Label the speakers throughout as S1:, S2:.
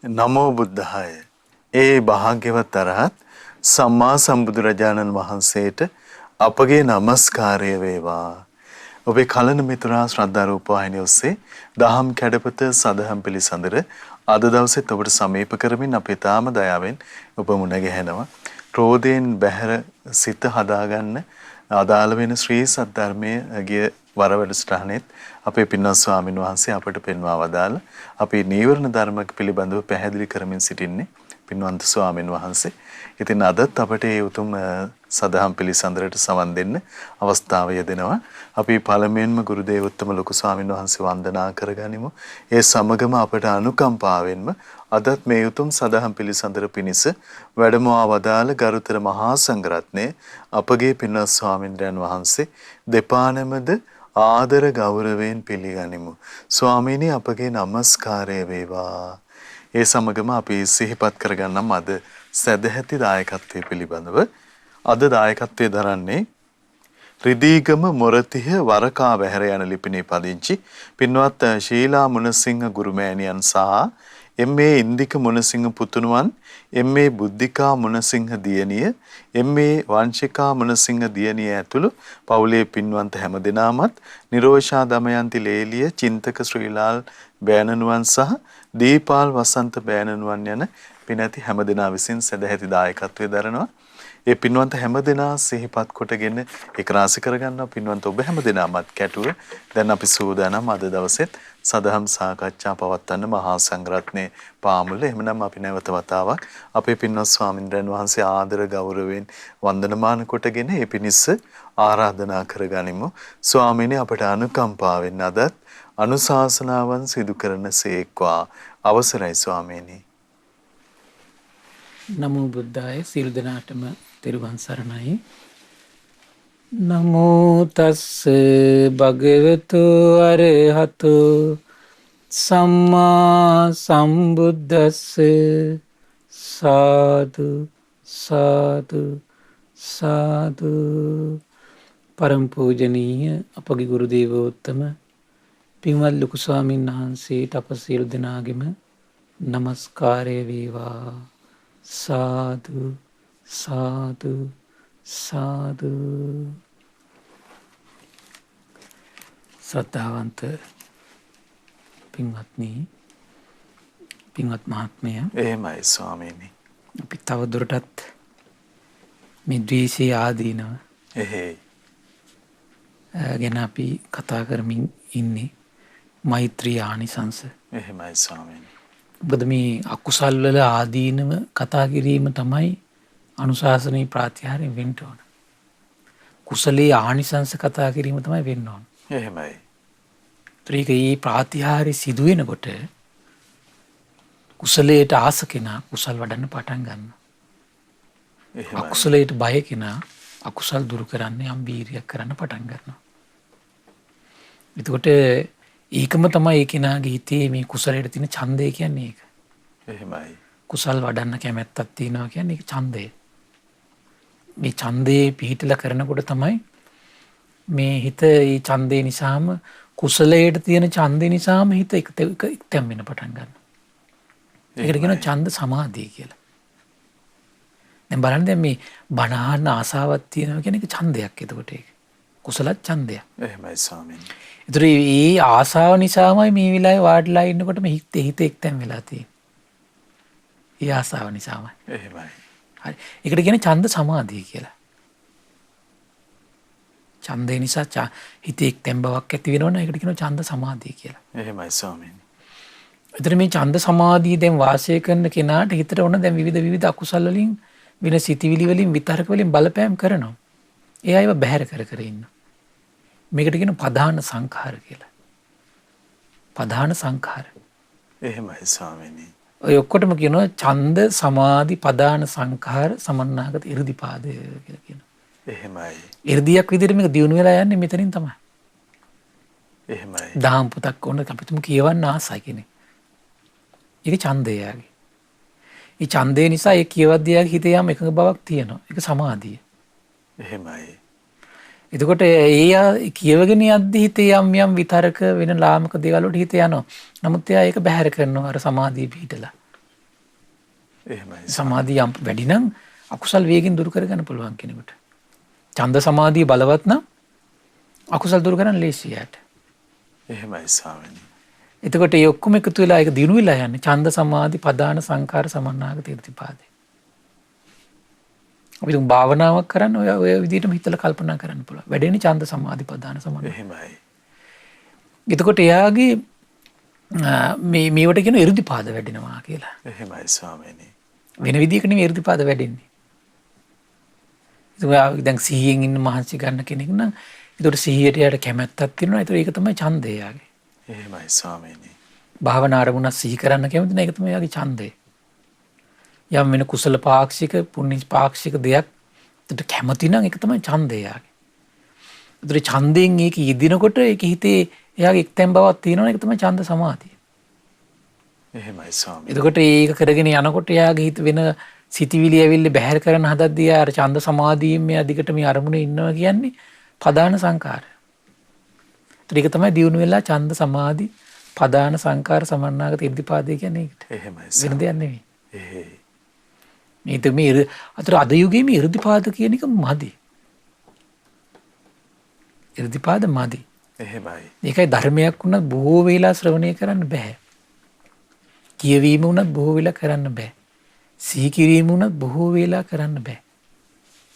S1: නමෝ බුද්ධාය. ඒ භාග්‍යවත් අරහත් සම්මා සම්බුදුරජාණන් වහන්සේට අපගේ নমස්කාරය වේවා. ඔබේ කලන මිතුරා ශ්‍රද්ධා රූපවාහිනිය ඔස්සේ දහම් කැඩපත සදහම් පිළිසඳර අද දවසෙත් ඔබට සමීප කරමින් අපේ තාම දයාවෙන් ඔබ මුණ ගැහෙනවා. ක්‍රෝධයෙන් බැහැර සිත හදාගන්න අදාළ වෙන ශ්‍රී සද්ධර්මයේ ගිය වර වැඩසටහනෙත් අපේ පින්වත් ස්වාමින් වහන්සේ අපට පෙන්වා වදාළ අපේ නීවරණ ධර්ම පිළිබඳව පැහැදිලි කරමින් සිටින්නේ පින්වන්ත ස්වාමින් වහන්සේ. ඉතින් අදත් අපට මේ උතුම් සදහම් පිළිසඳරට සවන් දෙන්න අවස්ථාව යෙදෙනවා. අපි පළමුවෙන්ම ගුරු දේවෝත්තම ලොකු ස්වාමින් වහන්සේ වන්දනා කරගනිමු. ඒ සමගම අපට අනුකම්පාවෙන්ම අදත් මේ උතුම් සදහම් පිළිසඳර පිණිස වැඩමවා වදාළ ගරුතර මහා සංඝරත්නය අපගේ පින්වත් ස්වාමින්ද්‍රයන් වහන්සේ දෙපා නැමද ආදර ගෞරවයෙන් පිළිගනිමු. ස්වාමීනි අපගේ নমස්කාරය වේවා. ඒ සමගම අපි සිහිපත් කරගන්නම් අද සදැහැති දායකත්වයේ පිළිබඳව. අද දායකත්වයේ දරන්නේ රිදීගම මොරතිහ වරකා වැහැර යන ලිපිනේ පදිංචි පින්වත් ශීලා මුණසිංහ ගුරුමෑණියන් සහ එම්.ඒ. ඉන්දික මුණසිංහ පුතුණුවන්, එම්.ඒ. බුද්ධිකා මුණසිංහ දියණිය, එම්.ඒ. වංශිකා මුණසිංහ දියණිය ඇතුළු පවුලේ පින්වන්ත හැමදෙනාමත් නිරෝෂා දමයන්ති ලේලිය, චින්තක ශ්‍රීලාල් බෑණනුවන් සහ දීපාල් වසන්ත බෑණනුවන් යන පිනැති හැමදෙනා විසින් සදැහැති දායකත්වයේ දරනවා. ඒ පින්වන්ත හැමදෙනා සිහිපත් කොටගෙන ඒක රාශි කරගන්නවා. පින්වන්ත ඔබ හැමදෙනාමත් කැටුව දැන් අපි සූදානම් අද දවසෙත් සදහම් සාකච්ඡා පවත්වන්න මහා සංඝරත්නයේ පාමුල. එහෙමනම් අපි නැවත වතාවක් අපේ පින්වත් ස්වාමින්ද්‍රයන් වහන්සේ ආදර ගෞරවයෙන් වන්දනමාන කොටගෙන ඒ පිණිස ආරාධනා කරගනිමු. ස්වාමීනි අපට අනුකම්පාවෙන් අදත් අනුශාසනාවන් සිදු කරන සේක්වා. අවසරයි ස්වාමීනි.
S2: නමෝ බුද්ධාය. සියලු දෙනාටම තෙරුවන් සරණයි. නමෝ තස්ස භගවතු අරහතු සම්මා සම්බුද්දස්ස. සාදු සාදු සාදු. පරම පූජනීය අපගේ ගුරු දේවෝත්තම පින්වත් ලොකු ස්වාමීන් වහන්සේට අප සියලු දෙනාගෙම নমස්කාරය වේවා. සාදු සාදු සාදු. ශ්‍රද්ධාවන්ත පින්වත්නි, පින්වත් මහත්මය,
S1: එහෙමයි ස්වාමීනි.
S2: අපි තව දුරටත් මේ ද්වේෂය ආදීනව ගැන අපි කතා කරමින් ඉන්නේ. මෛත්‍රී ආනිසංස.
S1: එහෙමයි ස්වාමීනි.
S2: මොකද මේ අකුසල් වල ආදීනව කතා කිරීම තමයි අනුශාසනීය ප්‍රාතිහාර්ය වෙන්න ඕන. කුසලයේ ආනිසංස කතා කිරීම තමයි වෙන්න ඕන.
S1: එහෙමයි.
S2: ත්‍රික මේ ප්‍රාතිහාර්ය සිදු වෙනකොට කුසලයට ආස කෙනා කුසල් වඩන්න පටන් ගන්නවා.
S1: එහෙමයි.
S2: අකුසලයට බය කෙනා අකුසල් දුරු කරන්න යම් වීරියක් කරන්න පටන් ගන්නවා. එතකොට ඒකම තමයි ඒ කෙනාගේ හිතේ මේ කුසලයට තියෙන ඡන්දය කියන්නේ ඒක.
S1: එහෙමයි.
S2: කුසල් වඩන්න කැමැත්තක් තියෙනවා කියන්නේ ඒක ඡන්දය. මේ ඡන්දේ පිහිටලා කරනකොට තමයි මේ හිත ඒ ඡන්දේ නිසාම කුසලයට තියෙන ඡන්දේ නිසාම හිත එක්තැම් වෙන පටන් ගන්නවා. ඒකට කියනවා ඡන්ද සමාධිය කියලා. දැන් බලන්න දැන් මේ බණ අහන්න ආසාවක් තියෙනවා කියන එක ඡන්දයක්. එතකොට ඒක කුසල ඡන්දයක්.
S1: එහෙමයි ස්වාමීනි.
S2: ඒතර ඒ ආසාව නිසාමයි මේ විලාවේ වාඩිලා ඉන්නකොට මේ හිත එක්තැම් වෙලා තියෙන්නේ. ඒ ආසාව නිසාමයි.
S1: එහෙමයි.
S2: හරි. ඒකට කියන්නේ ඡන්ද සමාධිය කියලා. ඡන්දේ නිසා හිතේ එක්තැම් බවක් ඇති වෙනවනේ ඒකට කියනවා ඡන්ද සමාධිය කියලා.
S1: එහෙමයි ස්වාමීනි.
S2: ඒතර මේ ඡන්ද සමාධිය දැන් වාසය කරන කෙනාට හිතට ඕන දැන් විවිධ අකුසල් වලින් වෙන සිතිවිලි වලින් විතරක වලින් බලපෑම් කරනවා. ඒ අයව බැහැර කර ඉන්නවා. මේකට කියන ප්‍රධාන සංඛාර කියලා. ප්‍රධාන සංඛාර.
S1: එහෙමයි ස්වාමීනි.
S2: ඔය ඔක්කොටම කියනවා ඡන්ද සමාධි ප්‍රධාන සංඛාර සමන්නාගත 이르දිපාදය කියලා කියනවා.
S1: එහෙමයි.
S2: 이르දියක් විදිහට මේක දියුණු වෙලා යන්නේ මෙතනින් තමයි.
S1: එහෙමයි.
S2: දහම් පොතක් ඕන අපි තුමු කියවන්න ආසයි කෙනෙක්. ඒක ඡන්දය යාගේ. ඒ ඡන්දේ නිසා ඒ කියවද්දී යාගේ හිතේ යම් එකඟ බවක් තියෙනවා. ඒක සමාධිය.
S1: එහෙමයි.
S2: එතකොට ඒ කියවගෙන යද්දි හිතේ යම් විතරක වෙන ලාමක දේවල් වලට හිත යනවා. නමුත් එයා ඒක බැහැර කරනවා අර සමාධිය පිහිටලා.
S1: එහෙමයි.
S2: සමාධිය යම් වැඩි නම් අකුසල් වේගෙන් දුරු කරගන්න පුළුවන් කෙනෙකුට. ඡන්ද සමාධිය බලවත් නම් අකුසල් දුරු කරන්න ලේසියි යාට.
S1: එහෙමයි ස්වාමීනි.
S2: එතකොට ඒ ඔක්කොම එකතු වෙලා ඒක දිනු වෙලා යන්නේ ඡන්ද සමාධි ප්‍රදාන සංකාර සමන්නාගත ඉර්ධිපාදේ. අපි තුන් භාවනාවක් කරන්න ඔය විදිහටම හිතලා කල්පනා කරන්න පුළුවන්. වැඩෙන්නේ ඡන්ද සමාධි ප්‍රදාන සමන්නාගත.
S1: එහෙමයි.
S2: එතකොට එයාගේ මේවට කියන ඉර්ධිපාද වැඩෙනවා කියලා.
S1: එහෙමයි ස්වාමීනි.
S2: වෙන විදිහක නෙමෙයි ඉර්ධිපාද වැඩෙන්නේ. ඒක දැන් සිහියෙන් ඉන්න මහන්සි ගන්න කෙනෙක් නම් ඒකට සිහියට යට කැමැත්තක් තියෙනවා. ඒතර ඒක තමයි ඡන්දය යාගේ.
S1: එහෙමයි ස්වාමීනි.
S2: භාවනා අරමුණ සිහි කරන්න කැමති නැහැ. ඒක තමයි යාගේ ඡන්දය. යම් වෙන කුසල පාක්ෂික පුණ්‍ය පාක්ෂික දෙයක් ඒකට කැමති නම් ඒක තමයි ඡන්දය යාගේ. ඒතර ඡන්දයෙන් ඒක යෙදිනකොට ඒක හිතේ එයාගේ එක්තැන් බවක් තියෙනවා. ඒක තමයි ඡන්ද සමාධිය.
S1: එහෙමයි ස්වාමීනි.
S2: එතකොට ඒක කරගෙන යනකොට එයාගේ හිත වෙන සිතිවිලි ඇවිල්ලා බැහැර කරන්න හදද්දී ආර ඡන්ද සමාධියෙන් මෙයා දිගට මේ අරමුණේ ඉන්නවා කියන්නේ පදාන සංකාර. ඒක තමයි දියුණු වෙලා ඡන්ද සමාධි පදාන සංකාර සමන්නාගත ඉර්ධිපාදේ කියන්නේ ඒකට.
S1: එහෙමයි.
S2: වෙන දෙයක් නෙමෙයි.
S1: එහෙයි.
S2: මේ අතර අද යුගයේ මේ ඉර්ධිපාද කියන එක මදි. ඉර්ධිපාද මදි.
S1: එහෙමයි.
S2: ඒකයි ධර්මයක් වුණත් බොහෝ වෙලා ශ්‍රවණය කරන්න බෑ. කියවීම වුණත් බොහෝ වෙලා කරන්න බෑ. සිහි කිරීම වුණත් බොහෝ වෙලා කරන්න බෑ.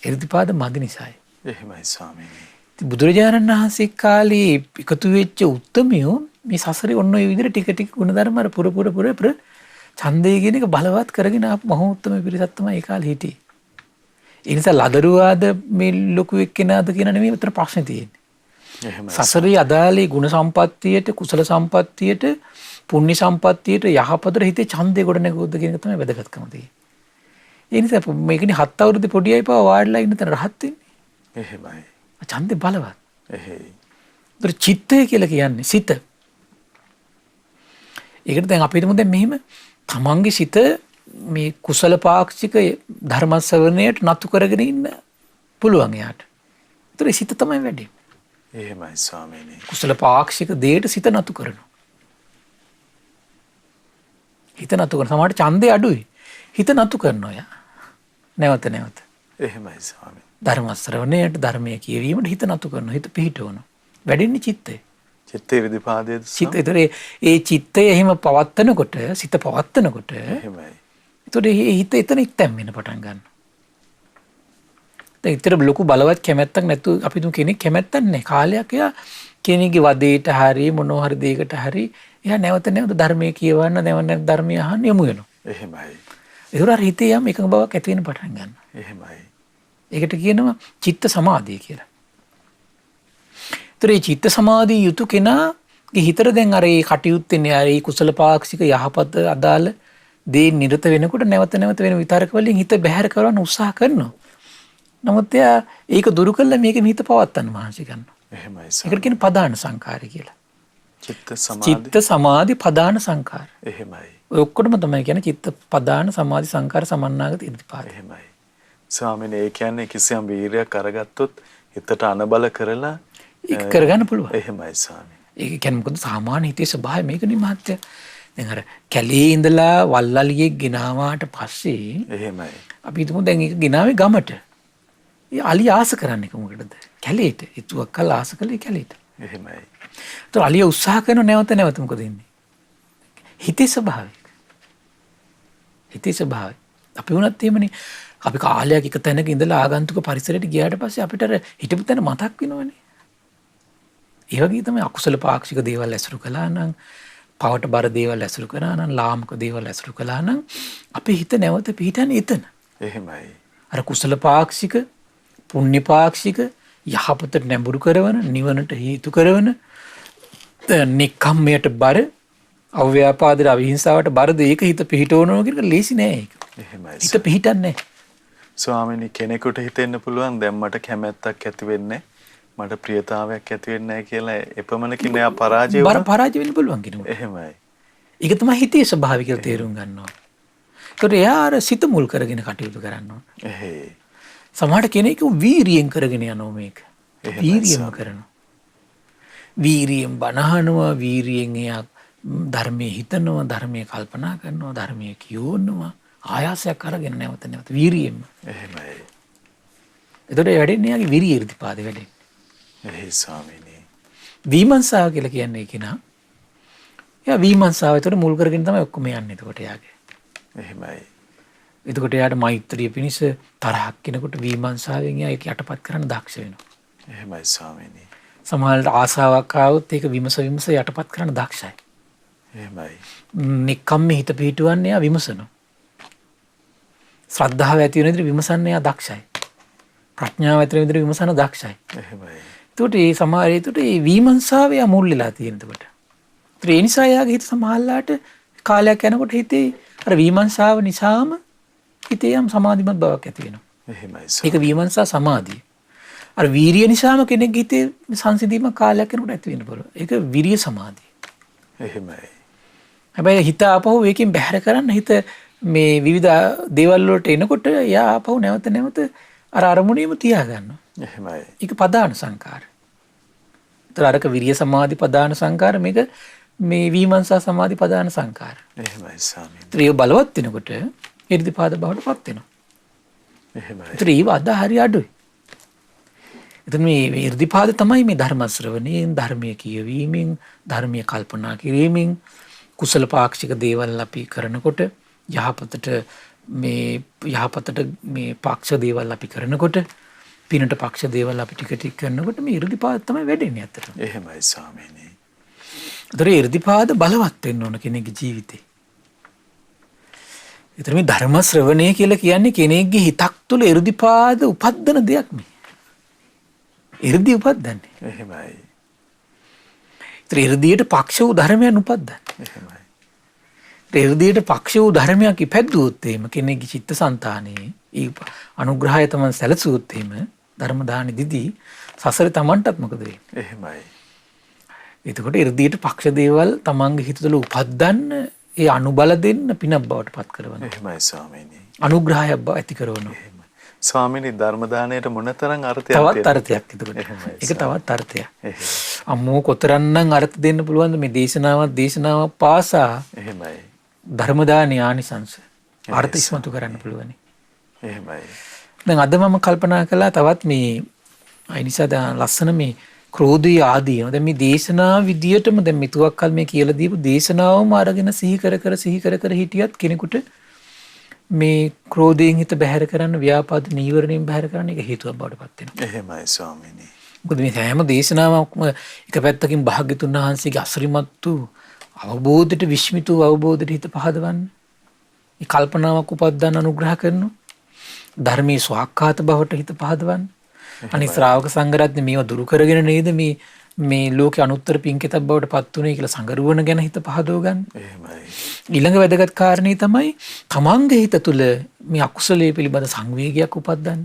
S2: ඉර්ධිපාද මදි නිසායි.
S1: එහෙමයි ස්වාමීනි.
S2: බුදුරජාණන් වහන්සේ කාලේ එකතු වෙච්ච උත්තමයෝ මේ සසරේ ඔන්න ඔය විදිහට ටික ටික ගුණධර්ම අර පුර ඡන්දය කියන එක බලවත් කරගෙන ආපු මහෝත්තම පිරිසක් තමයි ඒ කාලේ හිටියේ. ඒ නිසා ලදරුවාද මේ ලොකු එක්කෙනාද කියන නෙමෙයි උතර ප්‍රශ්නේ තියෙන්නේ.
S1: එහෙමයි.
S2: සසරේ අදාළේ ගුණ සම්පත්තියට කුසල සම්පත්තියට පුණ්‍ය සම්පත්තියට යහපතට හිතේ ඡන්දය ගොඩ නැගුවොත් කියන එක තමයි වැදගත්කම තියෙන්නේ. ඒ නිසා මේකනේ 7 අවුරුදු පොඩි අය පාව වාඩිලා ඉන්න තැන රහත් වෙන්නේ.
S1: එහෙමයි.
S2: ඡන්දේ බලවත්.
S1: එහෙයි.
S2: ඒතර චිත්තය කියලා කියන්නේ සිත. ඒකට දැන් අපි හිතමු දැන් මෙහෙම තමන්ගේ සිත මේ කුසල පාක්ෂික ධර්ම ශ්‍රවණයට නතු කරගෙන ඉන්න පුළුවන් එයාට. ඒතර සිත තමයි වැඩි.
S1: එහෙමයි ස්වාමීනි.
S2: කුසල පාක්ෂික දෙයට සිත නතු කරනවා. හිත නතු කරන සමහරට ඡන්දේ අඩුයි. හිත නතු කරනවා යා. නැවත නැවත.
S1: එහෙමයි ස්වාමීනි.
S2: ධර්ම ශ්‍රවණයට ධර්මයේ කියවීමට හිත නතු කරනවා. හිත පිහිටවනවා. වැඩෙන්නේ චිත්තය.
S1: චිත්ත ඉර්ධිපාදයේ
S2: චිත්ත ඒතර ඒ චිත්තය එහෙම පවත්නකොට සිත පවත්නකොට
S1: එහෙමයි.
S2: ඒතර ඒ හිත එතන ඉක්තැම් වෙන්න පටන් ගන්නවා. දැන් ඊතර ලොකු බලවත් කැමැත්තක් නැතු අපි තුන් කෙනෙක් කැමැත්තක් නැහැ. කාලයක් එයා කෙනෙක්ගේ වදේට හරි මොනවා හරි දෙයකට හරි එයා නැවත නැවත ධර්මයේ කියවන්න නැවත ධර්මය අහන්න යමු වෙනවා.
S1: එහෙමයි.
S2: ඒතර අර හිතේ යම් එකඟ බවක් ඇති වෙන්න පටන් ගන්නවා.
S1: එහෙමයි.
S2: ඒකට කියනවා චිත්ත සමාධිය කියලා. ඒතර මේ චිත්ත සමාධිය යුතු කෙනාගේ හිතට දැන් අර ඒ කටයුත්තේ අර ඒ කුසල පාක්ෂික යහපත අදාළ දේ නිරත වෙනකොට නැවත නැවත වෙන විතරක වලින් හිත බැහැර කරවන්න උත්සාහ කරනවා. නමුත් එයා ඒක දුරු කළා මේකෙන් හිත පවත්තන්න මහන්සි ගන්නවා.
S1: එහෙමයි.
S2: ඒකට කියන්නේ පදාන සංකාරය කියලා.
S1: චිත්ත සමාධි.
S2: චිත්ත සමාධි පදාන සංකාර.
S1: එහෙමයි.
S2: ඔය ඔක්කොටම තමයි කියන්නේ චිත්ත පදාන සමාධි සංකාර සමන්නාගත ඉර්ධිපාද.
S1: එහෙමයි. ස්වාමීනි ඒ කියන්නේ කිසියම් වීරයක් අරගත්තොත් හිතට අනබල කරලා
S2: ඒක කරගන්න පුළුවන්.
S1: එහෙමයි ස්වාමීනි.
S2: ඒක කියන්නේ මොකද සාමාන්‍ය හිතේ ස්වභාවය මේකනේ මහත්තයා. දැන් අර කැලේ ඉඳලා වල්වලියෙක් ගෙනාවාට පස්සේ
S1: එහෙමයි.
S2: අපි හිතමු දැන් ඒක ගෙනාවේ ගමට. ඒ අලිය ආස කරන්නේ කොහොමද? කැලේට. ඉතුවක් කළා ආස කළේ කැලේට.
S1: එහෙමයි.
S2: ඒතර අලිය උත්සාහ කරන නැවත නැවත මොකද වෙන්නේ? හිතේ ස්වභාවය. හිතේ ස්වභාවය. අපි වුණත් එහෙමනේ. අපි කාලයක් එක තැනක ඉඳලා ආගන්තුක පරිසරයට ගියාට පස්සේ අපිට අර හිටපු තැන මතක් වෙනවනේ. ඒ වගේ තමයි අකුසල පාක්ෂික දේවල් ඇසුරු කළා නම්, පවට බර දේවල් ඇසුරු කරා නම්, ලාමක දේවල් ඇසුරු කළා නම් අපේ හිත නැවත පිහිටන්නේ එතන.
S1: එහෙමයි.
S2: අර කුසල පාක්ෂික, පුණ්‍ය පාක්ෂික, යහපතට නැඹුරු කරවන, නිවනට හේතු කරවන, නික්කම්මයට බර, අව්‍යාපාදයට අවිහිංසාවට බර දෙයක හිත පිහිටවනවා කියන එක ලේසි නෑ ඒක.
S1: එහෙමයි.
S2: හිත පිහිටන්නේ නෑ.
S1: ස්වාමීනි කෙනෙකුට හිතෙන්න පුළුවන් දැන් මට කැමැත්තක් ඇති වෙන්නේ මට ප්‍රියතාවයක් ඇති වෙන්නේ නැහැ කියලා එපමණකින් එයා පරාජය
S2: වුණා. පරාජය වෙන්න පුළුවන් කෙනෙකුට.
S1: එහෙමයි.
S2: ඒක තමයි හිතේ ස්වභාවය කියලා තේරුම් ගන්න ඕනේ. ඒකට එයා අර සිත මුල් කරගෙන කටයුතු කරන්න ඕනේ.
S1: එහෙයි.
S2: සමහර කෙනෙක් වීරියෙන් කරගෙන යනවා මේක. වීරියම කරනවා. වීරියෙන් බනහනවා, වීරියෙන් එයා ධර්මයේ හිතනවා, ධර්මයේ කල්පනා කරනවා, ධර්මයේ කියවනවා, ආයාසයක් අරගෙන නැවත නැවත වීරියෙන්ම.
S1: එහෙමයි.
S2: එතකොට වැඩෙන්නේ යාගේ විරිය irdipaada වැඩෙන්නේ.
S1: එහේ ස්වාමීනි.
S2: විමර්ශාව කියලා කියන්නේ කෙනා. එයා විමර්ශාව එතකොට මුල් කරගෙන තමයි ඔක්කොම යන්නේ එතකොට යාගේ.
S1: එහෙමයි.
S2: එතකොට එයාට මෛත්‍රිය පිණිස තරහක් කෙනකොට විමර්ශාවෙන් එයා ඒක යටපත් කරන්න දක්ෂ වෙනවා.
S1: එහෙමයි ස්වාමීනි.
S2: සමහරවිට ආසාවක් ආවොත් ඒක විමස යටපත් කරන්න දක්ෂයි.
S1: එහෙමයි.
S2: නිකම්ම හිත පිහිටුවන්නේ එයා විමසනවා. ශ්‍රද්ධාව ඇති වෙන විදිහට විමසන්නේ එයා දක්ෂයි. ප්‍රඥාව ඇති වෙන විදිහට විමසන දක්ෂයි.
S1: එහෙමයි.
S2: එතකොට මේ සමහර එතකොට මේ විමර්ශාව එයා මුල් වෙලා තියෙන එතකොට. ඒ නිසා එයාගේ හිත සමහරලාට කාලයක් යනකොට හිතේ අර විමර්ශාව නිසාම හිතේ යම් සමාධිමත් බවක් ඇති වෙනවා.
S1: එහෙමයි.
S2: ඒක විමර්ශා සමාධිය. අර වීරිය නිසාම කෙනෙක් හිතේ සංසිඳීම කාලයක් යනකොට ඇති වෙන්න පුළුවන්. ඒක විරිය සමාධිය.
S1: එහෙමයි.
S2: හැබැයි හිත ආපහු ඒකෙන් බැහැර කරන්න හිත මේ විවිධ දේවල් වලට එනකොට එයා ආපහු නැවත නැවත අර අරමුණේම තියා ගන්නවා.
S1: එහෙමයි.
S2: ඒක පදාන සංකාර. ඒතර අරක විරිය සමාධි පදාන සංකාර මේක මේ විමර්ශා සමාධි පදාන සංකාර.
S1: එහෙමයි ස්වාමීනි.
S2: ඒතර ඒ බලවත් වෙනකොට irdipaada බවට පත් වෙනවා.
S1: එහෙමයි.
S2: ඒතර ඒව අද හරි අඩුයි. එතන මේ irdipaada තමයි මේ ධර්ම ශ්‍රවණයෙන් ධර්මයේ කියවීමෙන් ධර්මීය කල්පනා කිරීමෙන් කුසල පාක්ෂික දේවල් අපි කරනකොට යහපතට මේ පක්ෂ දේවල් අපි කරනකොට පිනට පක්ෂ දේවල් අපි ටික ටික කරනකොට මේ irdipaada තමයි වැඩෙන්නේ අතට.
S1: එහෙමයි ස්වාමීනි.
S2: ඒතර irdipaada බලවත් වෙන්න ඕන කෙනෙක්ගේ ජීවිතේ. ඒතර මේ ධර්ම ශ්‍රවණය කියලා කියන්නේ කෙනෙක්ගේ හිතක් තුළ irdipaada උපද්දන දෙයක් මේ. irdi උපද්දන්නේ.
S1: එහෙමයි.
S2: ඒතර irdiයට පක්ෂ වූ ධර්මයන් උපද්දන්නේ.
S1: එහෙමයි.
S2: irdiයට පක්ෂ වූ ධර්මයක් ඉපැද්දුවොත් එහෙම කෙනෙක්ගේ චිත්තසංතානයේ ඒ අනුග්‍රහය තමයි සැලසුවොත් එහෙම ධර්ම දාන දිදී සසරේ Tamanටත් මොකද වෙන්නේ?
S1: එහෙමයි.
S2: එතකොට irdiයට පක්ෂ දේවල් තමන්ගේ හිත තුළ උපද්දන්න ඒ අනුබල දෙන්න පිනක් බවට පත් කරනවා.
S1: එහෙමයි ස්වාමීනි.
S2: අනුග්‍රහයක් බව ඇති කරනවා.
S1: එහෙමයි. ස්වාමීනි ධර්ම දාණයට මොනතරම් අර්ථයක්
S2: තවත් අර්ථයක් එතකොට.
S1: එහෙමයි.
S2: ඒක තවත් අර්ථයක්.
S1: එහෙමයි.
S2: අම්මෝ කොතරම්නම් අර්ථ දෙන්න පුළුවන්ද මේ දේශනාවක් පාසා
S1: එහෙමයි.
S2: ධර්ම දානයේ ආනිසංශ අර්ථ ඉස්මතු කරන්න පුළුවන්.
S1: එහෙමයි.
S2: දැන් අද මම කල්පනා කළා තවත් මේ අය නිසා දැන් ලස්සන මේ ක්‍රෝධී ආදී දැන් මේ දේශනා විදියටම දැන් මෙතුවක් කල් මේ කියලා දීපු දේශනාවම අරගෙන සිහි කර හිටියත් කෙනෙකුට මේ ක්‍රෝධයෙන් හිත බැහැර කරන්න ව්‍යාපාද නීවරණයෙන් බැහැර කරන්න එක හේතුවක් බවට පත් වෙනවා.
S1: එහෙමයි ස්වාමීනි.
S2: මොකද මේ හැම දේශනාවක්ම එක පැත්තකින් භාග්‍යතුන් වහන්සේගේ අසිරිමත් වූ අවබෝධයට විශ්මිත වූ අවබෝධයට හිත පහදවන්න. මේ කල්පනාවක් උපද්දන්න අනුග්‍රහ කරනවා. ධර්මයේ ස්වාක්ඛාත බවට හිත පහදවන්න. අනිත් ශ්‍රාවක සංඝරත්නය මේව දුරු කරගෙන නේද මේ ලෝකේ අනුත්තර පින්කෙතක් බවට පත් උනේ කියලා සංගරුවන ගැන හිත පහදව ගන්න.
S1: එහෙමයි.
S2: ඊළඟ වැදගත් කාරණේ තමයි තමන්ගේ හිත තුළ මේ අකුසලයේ පිළිබඳ සංවේගයක් උපද්දන්න.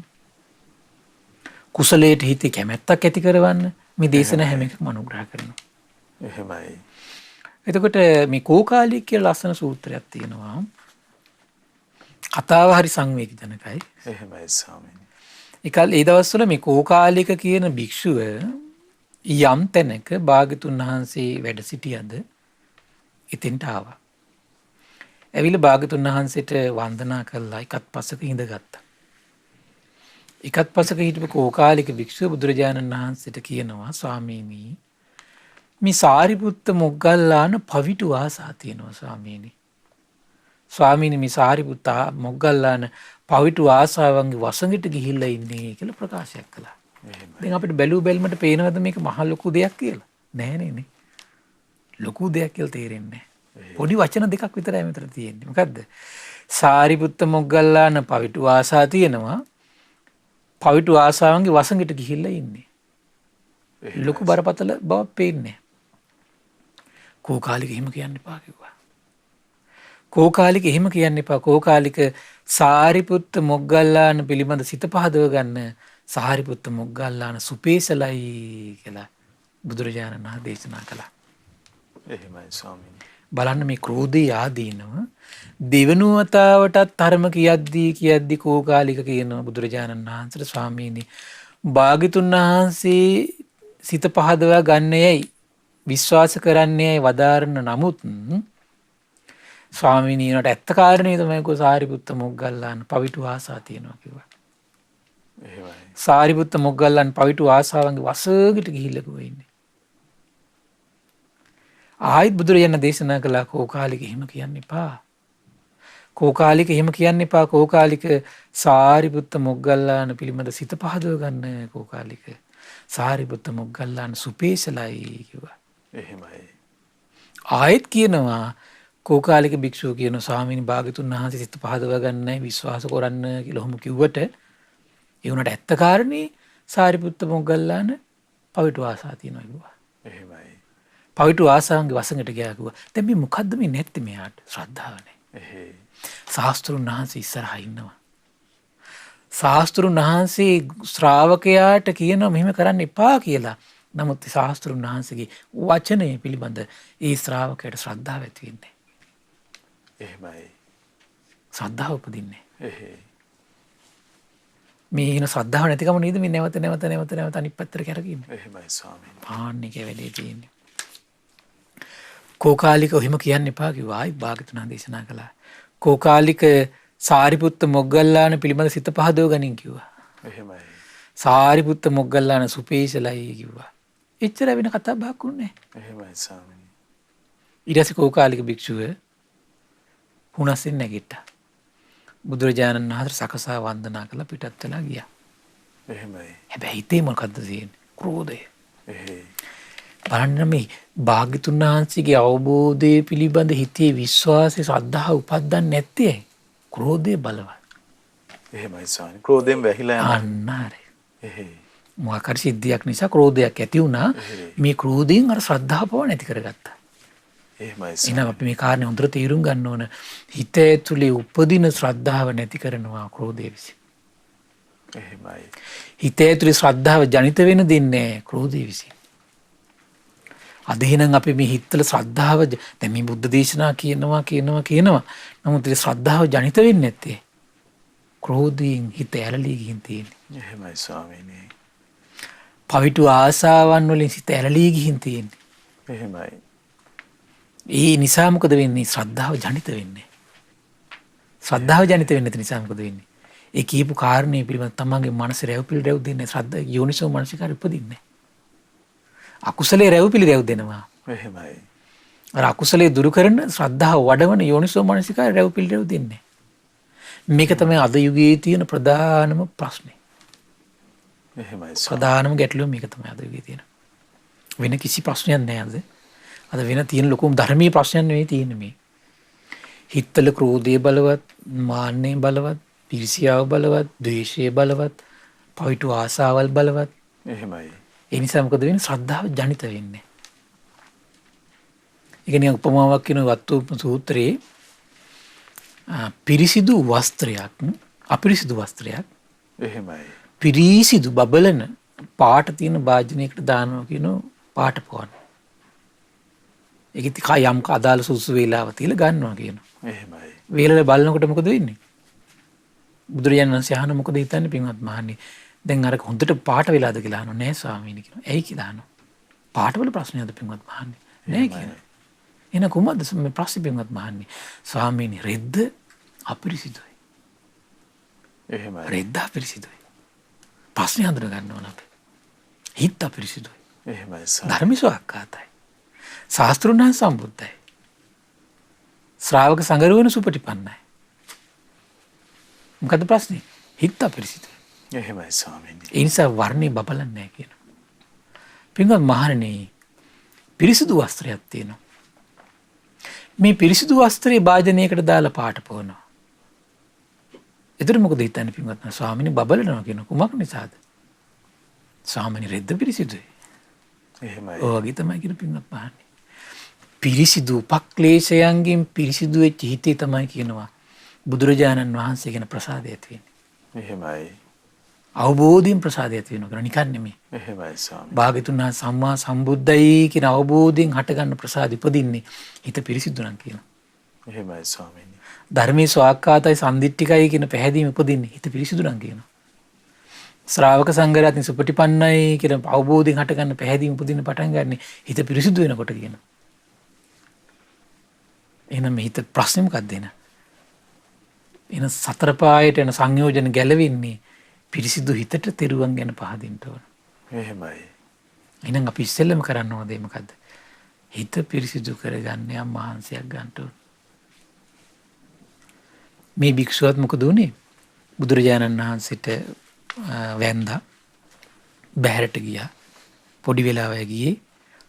S2: කුසලයට හිතේ කැමැත්තක් ඇති කරවන්න මේ දේශනා හැම එකක්ම අනුග්‍රහ කරනවා.
S1: එහෙමයි.
S2: එතකොට මේ කෝකාලික කියලා ලස්සන සූත්‍රයක් තියෙනවා. කතාව හරි සංවේගජනකයි.
S1: එහෙමයි ස්වාමීනි.
S2: ඒ දවස්වල මේ කෝකාලික කියන භික්ෂුව යම් තැනක භාග්‍යතුන් වහන්සේ වැඩ සිටියද එතෙන්ට ආවා. ඇවිල්ලා භාග්‍යතුන් වහන්සේට වන්දනා කළා එකත් පසක ඉඳගත්තා. එකත් පසක හිටපු කෝකාලික භික්ෂුව බුදුරජාණන් වහන්සේට කියනවා ස්වාමීනි මේ සාරිපුත්ත මොග්ගල්ලාන පවිටු ආසා තියෙනවා ස්වාමීනි. ස්වාමීනි මේ සාරිපුත්ත මොග්ගල්ලාන පවිටු ආසාවන්ගේ වසඟට ගිහිල්ලා ඉන්නේ කියලා ප්‍රකාශයක් කළා. දැන් අපිට බැලු බැලමට පේනවද මේක මහ ලොකු දෙයක් කියලා? නෑ නේ. ලොකු දෙයක් කියලා තේරෙන්නේ නෑ. පොඩි වචන දෙකක් විතරයි මෙතන තියෙන්නේ. මොකද්ද? සාරිපුත්ත මොග්ගල්ලාන පවිටු ආසා තියෙනවා. පවිටු ආසාවන්ගේ වසඟට ගිහිල්ලා ඉන්නේ. ලොකු බරපතල බවක් පේන්නේ. කෝකාලික එහෙම කියන්න එපා කිව්වා. කෝකාලික එහෙම කියන්න එපා. කෝකාලික සාරිපුත්ත මොග්ගල්ලාන පිළිබඳ සිත පහදව ගන්න සාරිපුත්ත මොග්ගල්ලාන සුපේසලයි කියලා බුදුරජාණන් වහන්සේ දේශනා කළා.
S1: එහෙමයි ස්වාමීනි.
S2: බලන්න මේ ක්‍රෝධී ආදීනව දෙවනුවතාවටත් ධර්ම කියද්දී කෝකාලික කියනවා බුදුරජාණන් වහන්සේට ස්වාමීනි භාග්‍යතුන් වහන්සේ සිත පහදවා ගන්නේයි විශ්වාස කරන්නේයි වදාරන නමුත් ස්වාමීනි ඒනට ඇත්ත කාරණේ තමයි කො සාරිපුත්ත මොග්ගල්ලාන පවිටු ආසා තියෙනවා කිව්වා.
S1: එහෙමයි.
S2: සාරිපුත්ත මොග්ගල්ලාන පවිටු ආසාවන්ගේ වසගට ගිහිල්ලකුව ඉන්නේ. ආයිත් බුදුරජාණන් දේශනා කළා කෝකාලික එහෙම කියන්න එපා. කෝකාලික එහෙම කියන්න එපා. කෝකාලික සාරිපුත්ත මොග්ගල්ලාන පිළිබඳ සිත පහදව ගන්න කෝකාලික. සාරිපුත්ත මොග්ගල්ලාන සුපේසලයි කිව්වා.
S1: එහෙමයි.
S2: ආයෙත් කියනවා කෝකාලික භික්ෂුව කියන ස්වාමීනි භාග්‍යතුන් වහන්සේ සිත පහදව ගන්නයි විශ්වාස කරන්න කියලා ඔහොම කිව්වට ඒ උනට ඇත්ත කාරණේ සාරිපුත්ත මොග්ගල්ලාන පවිටු ආසා තියෙනවා කිව්වා.
S1: එහෙමයි.
S2: පවිටු ආසාවන්ගේ වසඟට ගියා කිව්වා. දැන් මේ මොකද්ද මේ නැත්තේ මෙයාට ශ්‍රද්ධාව නැහැ.
S1: එහෙයි.
S2: ශාස්ත්‍රුන් වහන්සේ ඉස්සරහා ඉන්නවා. ශාස්ත්‍රුන් වහන්සේ ශ්‍රාවකයාට කියනවා මෙහෙම කරන්න එපා කියලා. නමුත් ශාස්ත්‍රුන් වහන්සේගේ වචනය පිළිබඳ ඒ ශ්‍රාවකයට ශ්‍රද්ධාව ඇති වෙන්නේ.
S1: එහෙමයි.
S2: ශ්‍රද්ධාව උපදින්නේ.
S1: එහෙයි.
S2: මේ ඉන ශ්‍රද්ධාව නැතිකම නේද මේ නැවත අනිත් පැත්තට කරකින්නේ.
S1: එහෙමයි ස්වාමීනි.
S2: පාන්නේක වැඩේ තියෙන්නේ. කෝකාලික එහෙම කියන්න එපා කිව්වා. ආයි භාග්‍යතුන් වහන්සේ දේශනා කළා. කෝකාලික සාරිපුත්ත මොග්ගල්ලාන පිළිබඳ සිත පහදව ගනින් කිව්වා.
S1: එහෙමයි.
S2: සාරිපුත්ත මොග්ගල්ලාන සුපේසලයි කිව්වා. එච්චර වෙන කතා බහක් වුණේ නැහැ.
S1: එහෙමයි ස්වාමීනි.
S2: ඊට පස්සේ කෝකාලික භික්ෂුව හුනස්සින් නැගිට්ටා. බුදුරජාණන් වහන්සේ සකසා වන්දනා කළ පිටත් වෙලා ගියා.
S1: එහෙමයි.
S2: හැබැයි හිතේ මොකද්ද තියෙන්නේ? ක්‍රෝධය.
S1: එහෙයි.
S2: බලන්න මේ භාග්‍යතුන් වහන්සේගේ අවබෝධය පිළිබඳ හිතේ විශ්වාසය ශ්‍රද්ධාව උපදින්න නැත්තේ ක්‍රෝධය බලවත්.
S1: එහෙමයි ස්වාමීනි. ක්‍රෝධයෙන් වැහිලා යනවා.
S2: අන්න හරි.
S1: එහෙයි.
S2: මොකක් හරි සිද්ධියක් නිසා ක්‍රෝධයක් ඇති වුණා. මේ ක්‍රෝධයෙන් අර ශ්‍රද්ධාව පව නැති කරගත්තා.
S1: එහෙමයි.
S2: එහෙනම් අපි මේ කාරණේ හොඳට තේරුම් ගන්න ඕන. හිත ඇතුලේ උපදින ශ්‍රද්ධාව නැති කරනවා ක්‍රෝධය විසින්.
S1: එහෙමයි.
S2: හිත ඇතුලේ ශ්‍රද්ධාව ජනිත වෙන දෙන්නේ ක්‍රෝධය විසින්. අද එහෙනම් අපි මේ හිතවල ශ්‍රද්ධාව දැන් මේ බුද්ධ දේශනා කියනවා. නමුත් ඒ ශ්‍රද්ධාව ජනිත වෙන්නේ නැත්තේ ක්‍රෝධයෙන් හිත ඇලලී ගිහින් තියෙන්නේ.
S1: එහෙමයි ස්වාමීනි.
S2: පවිටු ආසාවන් වලින් හිත ඇලලී ගිහින් තියෙන්නේ.
S1: එහෙමයි.
S2: ඒ නිසා මොකද වෙන්නේ? ශ්‍රද්ධාව ජනිත වෙන්නේ. ශ්‍රද්ධාව ජනිත වෙන්නේ නැති නිසා මොකද වෙන්නේ? ඒ කියපු කාරණේ පිළිබඳ තමන්ගේ මනසේ රැව් දෙන්නේ ශ්‍රද්ධා යෝනිසෝ මනසිකාරය උපදින්නේ. අකුසලේ රැව් දෙනවා.
S1: එහෙමයි.
S2: අර අකුසලේ දුරු කරන ශ්‍රද්ධාව වඩවන යෝනිසෝ මනසිකාරය රැව් දෙන්නේ. මේක තමයි අද යුගයේ තියෙන ප්‍රධානම ප්‍රශ්නේ.
S1: එහෙමයි.
S2: ප්‍රධානම ගැටලුව මේක තමයි අද යුගයේ තියෙන. වෙන කිසි ප්‍රශ්නයක් නැහැ අද වෙන තියෙන ලොකුම ධර්මීය ප්‍රශ්නයක් නෙවෙයි තියෙන්නේ මේ. හිතවල ක්‍රෝධය බලවත්, මාන්නය බලවත්, ඊර්ෂ්‍යාව බලවත්, ද්වේෂය බලවත්, පවිටු ආසාවල් බලවත්.
S1: එහෙමයි.
S2: ඒ නිසා මොකද වෙන්නේ? ශ්‍රද්ධාව ජනිත වෙන්නේ. ඒ කියන්නේ උපමාවක් කියන වත්තු සූත්‍රයේ පිරිසිදු වස්ත්‍රයක්, අපිරිසිදු වස්ත්‍රයක්
S1: එහෙමයි.
S2: පිරිසිදු බබලන පාට තියෙන භාජනයකට දානවා කියන පාට පොවන. ඒකත් යම් අදාළ සුසු වේලාව තියලා ගන්නවා කියනවා.
S1: එහෙමයි.
S2: වේලල බලනකොට මොකද වෙන්නේ? බුදුරජාණන් වහන්සේ අහන මොකද හිතන්නේ පින්වත් මහන්නේ? දැන් අර හොඳට පාට වෙලාද කියලා අහනවා. නෑ ස්වාමීනි කියනවා. ඇයි කියලා අහනවා. පාටවල ප්‍රශ්නයක්ද පින්වත් මහන්නේ? නෑ කියනවා. එන කුමක්ද මේ ප්‍රශ්නේ පින්වත් මහන්නේ? ස්වාමීනි රෙද්ද අපිරිසිදුයි.
S1: එහෙමයි.
S2: රෙද්ද අපිරිසිදුයි. ප්‍රශ්නේ හඳුන ගන්න ඕන අපි. හිත අපිරිසිදුයි.
S1: එහෙමයි.
S2: ධර්මිසෝක්කාතයි. ශාස්ත්‍රුන් වහන්සේ සම්බුද්ධයි. ශ්‍රාවක සංගරුවන සුපටිපන්නයි. මොකද ප්‍රශ්නේ? හිත අපිරිසිදුයි.
S1: එහෙමයි ස්වාමීනි.
S2: ඒ නිසා වර්ණේ බබලන්නේ නැහැ කියනවා. පින්වත් මහණෙනි පිරිසිදු වස්ත්‍රයක් තියෙනවා. මේ පිරිසිදු වස්ත්‍රයේ භාජනයකට දාලා පාට පොවනවා. එතකොට මොකද හිතන්නේ පින්වත් මහණෙනි? ස්වාමීනි බබලනවා කියන කුමක් නිසාද? ස්වාමීනි රෙද්ද පිරිසිදුයි.
S1: එහෙමයි.
S2: ඔය වගේ තමයි කියන පින්වත් මහණෙනි. පිරිසිදු උපක්ලේශයන්ගෙන් පිරිසිදු වෙච්ච හිතේ තමයි කියනවා බුදුරජාණන් වහන්සේ ගැන ප්‍රසාදය ඇති වෙන්නේ.
S1: එහෙමයි.
S2: අවබෝධයෙන් ප්‍රසාදය ඇති වෙනවා කියලා නිකන් නෙමෙයි.
S1: එහෙමයි ස්වාමීනි.
S2: භාග්‍යතුන් වහන්සේ සම්මා සම්බුද්ධයි කියන අවබෝධයෙන් හටගන්න ප්‍රසාද ඉපදින්නේ හිත පිරිසිදු නම් කියනවා.
S1: එහෙමයි ස්වාමීනි.
S2: ධර්මයේ ස්වාක්කාතයි සම්දිට්ඨිකයි කියන පැහැදීම ඉපදින්නේ හිත පිරිසිදු නම් කියනවා. ශ්‍රාවක සංඝරත්න සුපටිපන්නයි කියන අවබෝධයෙන් හටගන්න පැහැදීම ඉපදින්න පටන් ගන්න හිත පිරිසිදු වෙනකොට කියනවා. එහෙනම් මේ හිත ප්‍රශ්නේ මොකක්ද එන? එන සතර පායට එන සංයෝජන ගැලවෙන්නේ පිරිසිදු හිතට තෙරුවන් ගැන පහදින්න ඕන.
S1: එහෙමයි.
S2: එහෙනම් අපි ඉස්සෙල්ලම කරන්න ඕන දේ මොකද්ද? හිත පිරිසිදු කරගන්න යම් මහන්සියක් ගන්න ඕන. මේ භික්ෂුවත් මොකද උනේ? බුදුරජාණන් වහන්සේට වැන්දා බැහැරට ගියා. පොඩි වෙලාවයි ගියේ.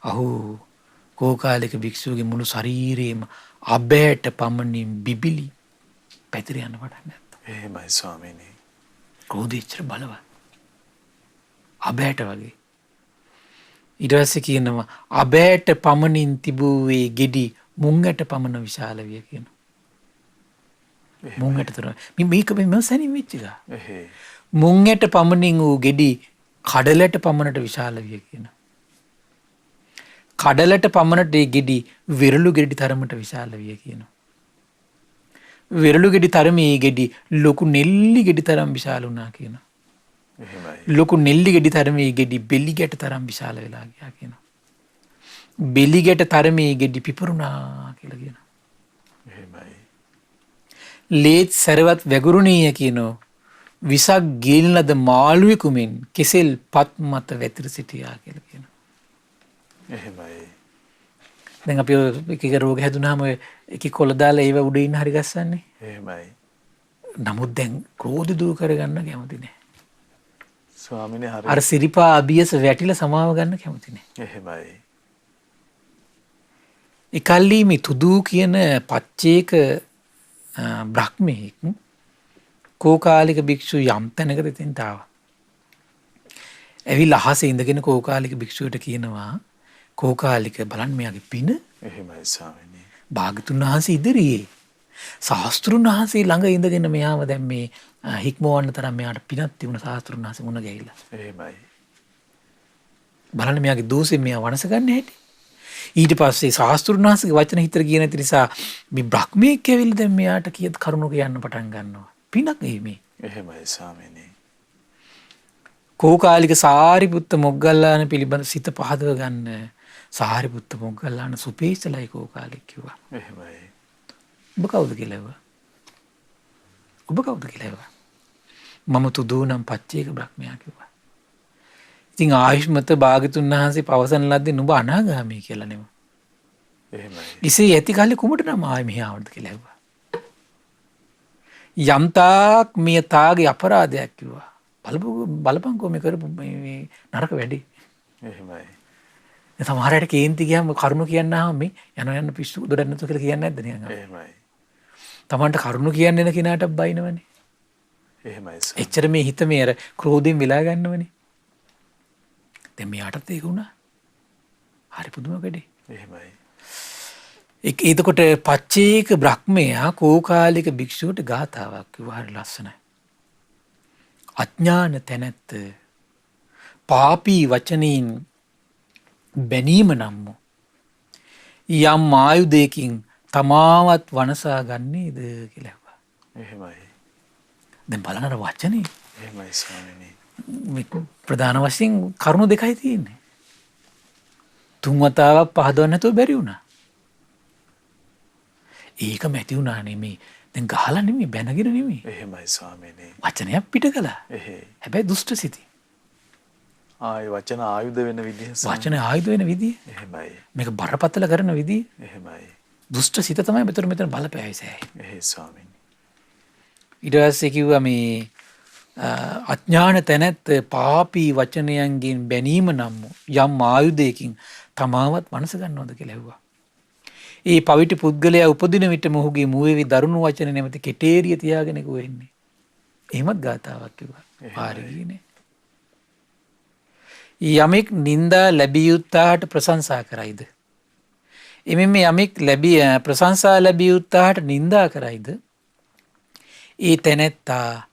S2: අහෝ කෝකාලික භික්ෂුවගේ මුළු ශරීරයේම අබෑට පමණින් බිබිලි පැතිර යන පටන් ගත්තා.
S1: එහෙමයි ස්වාමීනි.
S2: ක්‍රෝධෙච්චර බලවත්. අබෑට වගේ. ඊට පස්සේ කියනවා අබෑට පමණින් තිබූවේ ගෙඩි මුංගට පමණ විශාල විය කියනවා. මුංගට තර මේක මේ සැනින් වෙච්ච එක.
S1: එහෙයි.
S2: මුංගට පමණින් වූ ගෙඩි කඩලට පමණට විශාල විය කියනවා. කඩලට පමණට ඒ ගෙඩි විරලු ගෙඩි තරමට විශාල විය කියනවා. විරලු ගෙඩි තරමේ ගෙඩි ලොකු නෙල්ලි ගෙඩි තරම් විශාල වුණා කියනවා.
S1: එහෙමයි.
S2: ලොකු නෙල්ලි ගෙඩි තරමේ ගෙඩි බෙලි ගැට තරම් විශාල වෙලා ගියා කියනවා. බෙලි ගැට තරමේ ගෙඩි පිපුරුණා කියලා කියනවා.
S1: එහෙමයි.
S2: ලේත් සැරවත් වැගුරුණීය කියනෝ විසක් ගිල්ලද මාළුවෙකුමින් කෙසෙල් පත් මත වැතිර සිටියා කියලා කියනවා.
S1: එහෙමයි.
S2: දැන් අපි එක රෝග හැදුනාම එක කොළ දාලා ඒව උඩ ඉන්න හරි ගස්සන්නේ.
S1: එහෙමයි.
S2: නමුත් දැන් ක්‍රෝධ දුරු කරගන්න කැමති නැහැ.
S1: ස්වාමීනි හරි.
S2: අර සිරිපා අභියස වැටිලා සමාව ගන්න කැමති නැහැ.
S1: එහෙමයි.
S2: එකල්ලි මේ තුදූ කියන පච්චේක බ්‍රහ්මයෙක් කෝකාලික භික්ෂු යම් තැනකට එතෙන්ට ආවා. ඇවිල්ලා අහසේ ඉඳගෙන කෝකාලික භික්ෂුවට කියනවා කෝකාලික බලන්න මෙයාගේ පින.
S1: එහෙමයි ස්වාමීනි.
S2: භාගතුන් වහන්සේ ඉදිරියේ ශාස්ත්‍රුන් වහන්සේ ළඟ ඉඳගෙන මෙයාව දැන් මේ හික්මවන්න තරම් මෙයාට පිනක් තිබුණ ශාස්ත්‍රුන් වහන්සේ මුණ ගැහිලා.
S1: එහෙමයි.
S2: බලන්න මෙයාගේ දෝෂෙන් මෙයා වනස ගන්න හැටි. ඊට පස්සේ ශාස්ත්‍රුන් වහන්සේගේ වචන හිතර කියන නැති නිසා මේ බ්‍රහ්මයෙක් ඇවිල්ලා දැන් මෙයාට කීයද කරුණු කියන්න පටන් ගන්නවා. පිනක් මේ.
S1: එහෙමයි ස්වාමීනි.
S2: කෝකාලික සාරිපුත්ත මොග්ගල්ලාන පිළිබඳ සිත පහදව ගන්න සාරිපුත්ත මොග්ගල්ලාන සුපේසලයි කෝකාලික කිව්වා.
S1: එහෙමයි.
S2: ඔබ කවුද කියලා ඇහුවා. ඔබ කවුද කියලා ඇහුවා. මම තුදූනම් පච්චේක බ්‍රහ්මයා කිව්වා. ඉතින් ආයුෂ්මත භාගතුන් වහන්සේ පවසන ලද්දේ නුඹ අනාගාමී කියලා නෙමෙයි.
S1: එහෙමයි.
S2: ඉසේ ඇති කාලේ කුමට නම් ආයෙ මෙහි ආවද කියලා ඇහුවා. යම්තාක් මිය තාගේ අපරාධයක් කිව්වා. බලපංකෝ මේ කරපු මේ නරක වැඩි.
S1: එහෙමයි.
S2: සමහරට කේන්ති ගියාම කරුණු කියන්නාම මේ යන පිස්සු උඩට නැතු කියලා කියන්නේ නැද්ද නිකන්.
S1: එහෙමයි.
S2: තමන්ට කරුණු කියන්නේ නැ කෙනාට බයිනවනේ.
S1: එහෙමයි.
S2: එච්චර මේ හිත මේ අර ක්‍රෝධයෙන් වෙලා ගන්නවනේ. දැන් මෙයාටත් ඒක වුණා. හරි පුදුම වැඩේ.
S1: එහෙමයි.
S2: එතකොට පච්චේක බ්‍රහ්මයා කෝකාලික භික්ෂුවට ගාථාවක් කිව්වා හරි ලස්සනයි. අඥාන තැනැත්ත පාපී වචනයෙන් බැනීම නම් වූ යම් ආයුධයකින් තමාවත් වනසා ගන්නේද කියලා ඇහුවා.
S1: එහෙමයි.
S2: දැන් බලන්න අර වචනේ.
S1: එහෙමයි ස්වාමීනි.
S2: ප්‍රධාන වශයෙන් කරුණු දෙකයි තියෙන්නේ. තුන් වතාවක් පහදවන්න නැතුව බැරි වුණා. ඒක මැති වුණා නෙමෙයි. දැන් ගහලා නෙමෙයි බැනගෙන නෙමෙයි.
S1: එහෙමයි ස්වාමීනි.
S2: වචනයක් පිට කළා.
S1: එහෙයි.
S2: හැබැයි දුෂ්ට සිති.
S1: වචන ආයුධ වෙන විදිහ.
S2: වචන ආයුධ වෙන විදිය.
S1: එහෙමයි.
S2: මේක බරපතල කරන විදිය.
S1: එහෙමයි.
S2: දුෂ්ට සිත තමයි මෙතන බලපෑයි සෑයි.
S1: එහෙයි ස්වාමීනි.
S2: ඊට පස්සේ කිව්වා මේ අඥාන තැනැත්ත පාපී වචනයන්ගෙන් බැනීම නම් යම් ආයුධයකින් තමාවත් වනස ගන්නවද කියලා ඇහුවා. ඒ පවිටි පුද්ගලයා උපදින විට මොහුගේ මුවේවි දරුණු වචන නැමැති කෙටේරිය තියාගෙන ගොෙන්නේ. එහෙමත් ගාතාවක් කිව්වා. පාරිගිනේ. යමෙක් නින්දා ලැබිය යුත්තාට ප්‍රශංසා කරයිද? එමෙන්න යමෙක් ප්‍රශංසා ලැබිය යුත්තාට නින්දා කරයිද? ඒ තැනැත්තා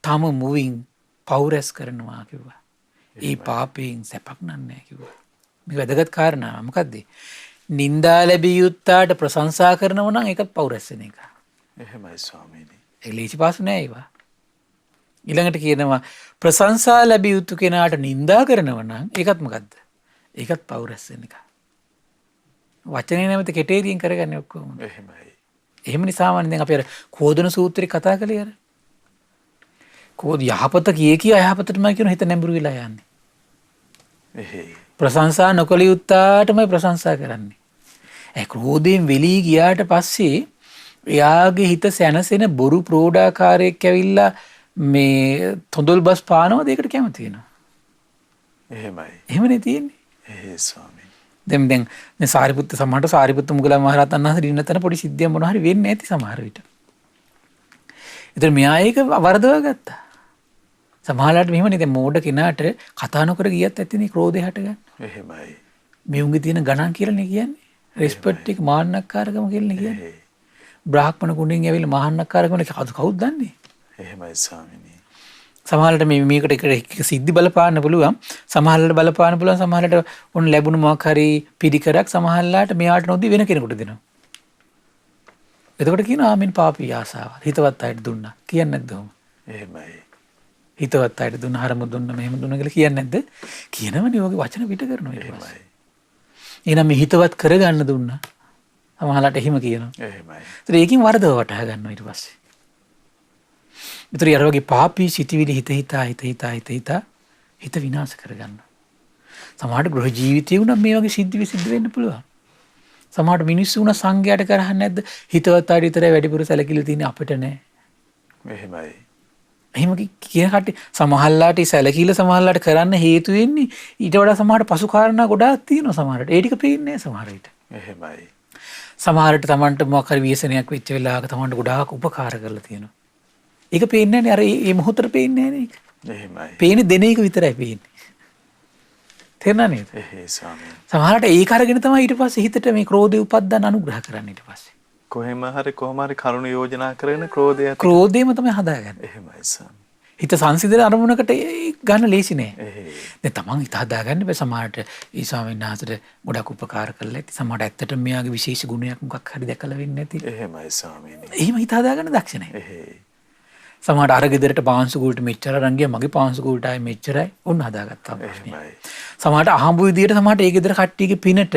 S2: තම මුවින් පෞරස් කරනවා කිව්වා. ඒ පාපයෙන් සැපක් නෑ කිව්වා. මේක වැදගත් කාරණා මොකද්ද? නින්දා ලැබිය යුත්තාට ප්‍රශංසා කරනවා නම් ඒකත් පෞරස් වෙන එක.
S1: එහෙමයි ස්වාමීනි.
S2: ඒ ලීසි පාසු නෑ ඒවා. ඊළඟට කියනවා ප්‍රශංසා ලැබිය යුතු කෙනාට නින්දා කරනවා නම් ඒකත් මොකද්ද? ඒකත් පෞරස් වෙන එක. වචනේ නැමෙත කෙටේරියෙන් කරගන්නේ ඔක්කොම.
S1: එහෙමයි.
S2: එහෙමනේ සාමාන්‍යයෙන් දැන් අපි අර කෝධන සූත්‍රේ කතා කළේ අර. කෝධ යහපත කිය යහපතටමයි කියන හිත නැඹුරු වෙලා යන්නේ.
S1: එහෙයි.
S2: ප්‍රශංසා නොකළ යුත්තාටමයි ප්‍රශංසා කරන්නේ. ඒ ක්‍රෝධයෙන් වෙලී ගියාට පස්සේ එයාගේ හිත සැනසෙන බොරු ප්‍රෝඩාකාරයක් ඇවිල්ලා මේ තොඳුල් බස් පානවද ඒකට කැමති වෙනවා.
S1: එහෙමයි.
S2: එහෙමනේ තියෙන්නේ.
S1: එහෙයි ස්වාමීනි.
S2: දැන් සාරිපුත්ත සමහරට සාරිපුත්ත මුගලන් මහරහතන් වහන්සේ ඉන්න තැන පොඩි සිද්ධියක් මොනවා හරි වෙන්නේ නැති සමහර විට. ඒතර මෙයා ඒක වරදවා ගත්තා. සමහරවිට මෙහෙමනේ දැන් මෝඩ කෙනාට කතා නොකර ගියත් ඇතිනේ ක්‍රෝධය හට ගන්න.
S1: එහෙමයි.
S2: මේ උන්ගේ තියෙන ගණන් කියලානේ කියන්නේ. රෙස්පෙක්ට් එක මාන්නක්කාරකම කියලානේ කියන්නේ. බ්‍රාහ්මණ කුණින් ඇවිල්ලා මාන්නක්කාරකම කවුද දන්නේ?
S1: එහෙමයි ස්වාමීනි.
S2: සමහරවිට මේකට එක සිද්ධි බලපාන්න පුළුවන්. සමහරවිට බලපාන්න පුළුවන්. සමහරවිට උන් ලැබුණු මොකක් හරි පිළිකරක් සමහරලාට මෙයාට නොදී වෙන කෙනෙකුට දෙනවා. එතකොට කියනවා ආමින් පාපී ආසාව. හිතවත් අයට දුන්නා. කියන්නේ නැද්ද ඔහොම?
S1: එහෙමයි.
S2: හිතවත් අයට දුන්න හරම දුන්න මෙහෙම දුන්න කියලා කියන්නේ නැද්ද? කියනවනේ ඔයගේ වචන පිට කරනවා ඊට පස්සේ. එහෙනම් මේ හිතවත් කරගන්න දුන්නා. සමහරලාට එහෙම කියනවා.
S1: එහෙමයි.
S2: ඒතර ඒකින් වරදව වටහා ගන්නවා ඊට පස්සේ. ඒතර අර වගේ පාපී සිටිවිලි හිත විනාශ කරගන්නවා. සමහරට ගෘහ ජීවිතේ වුණා මේ වගේ සිද්ධ වෙන්න පුළුවන්. සමහරට මිනිස්සු වුණා සංඝයාට කරහන්නේ නැද්ද? හිතවත් අය විතරයි වැඩිපුර සැලකිලි තියෙන්නේ අපිට නෑ.
S1: එහෙමයි.
S2: එහෙම කියන කට්ටිය සමහරලාට සැලකිල්ල සමහරලාට කරන්න හේතු වෙන්නේ ඊට වඩා සමහරට පසු කාරණා ගොඩාක් තියෙනවා සමහරට. ඒ ටික පේන්නේ නැහැ සමහර විට.
S1: එහෙමයි.
S2: සමහරට Tamanට මොකක් හරි ව්‍යසනයක් වෙච්ච වෙලාවක Tamanට ගොඩාක් උපකාර කරලා තියෙනවා. ඒක පේන්නේ නැහැ නේ. අර මේ මොහොතට පේන්නේ නැහැ නේ ඒක.
S1: එහෙමයි.
S2: පේන්නේ දෙන එක විතරයි පේන්නේ. තේරුණා නේද?
S1: එහෙයි ස්වාමීනි.
S2: සමහරට ඒක අරගෙන තමයි ඊට පස්සේ හිතට මේ ක්‍රෝධය උපද්දන්න අනුග්‍රහ කරන්න ඊට පස්සේ.
S1: කොහොම හරි කරුණ යෝජනා කරගෙන ක්‍රෝධය
S2: ක්‍රෝධයම තමයි හදාගන්නේ.
S1: එහෙමයි ස්වාමීනි.
S2: හිත සංසිඳන අරමුණකට ගන්න ලේසි නෑ.
S1: එහෙයි.
S2: දැන් තමන් හිත හදාගන්න බෑ. සමහරට ඒ ස්වාමීන් වහන්සේට ගොඩක් උපකාර කරලා ඇති. සමහරට ඇත්තටම මෙයාගේ විශේෂ ගුණයක් මොකක් හරි දැකලා වෙන්නේ නැති.
S1: එහෙමයි ස්වාමීනි.
S2: එහෙම හිත හදාගන්න දක්ෂ නැහැ.
S1: එහෙයි.
S2: සමහරට අර ගෙදරට පාංශු කුලට මෙච්චර රංගිය මගේ පාංශු කුලට ආයේ මෙච්චරයි උන් හදාගත්තා.
S1: එහෙමයි.
S2: සමහරට අහඹු විදියට සමහරට ඒ ගෙදර කට්ටියගේ පිනට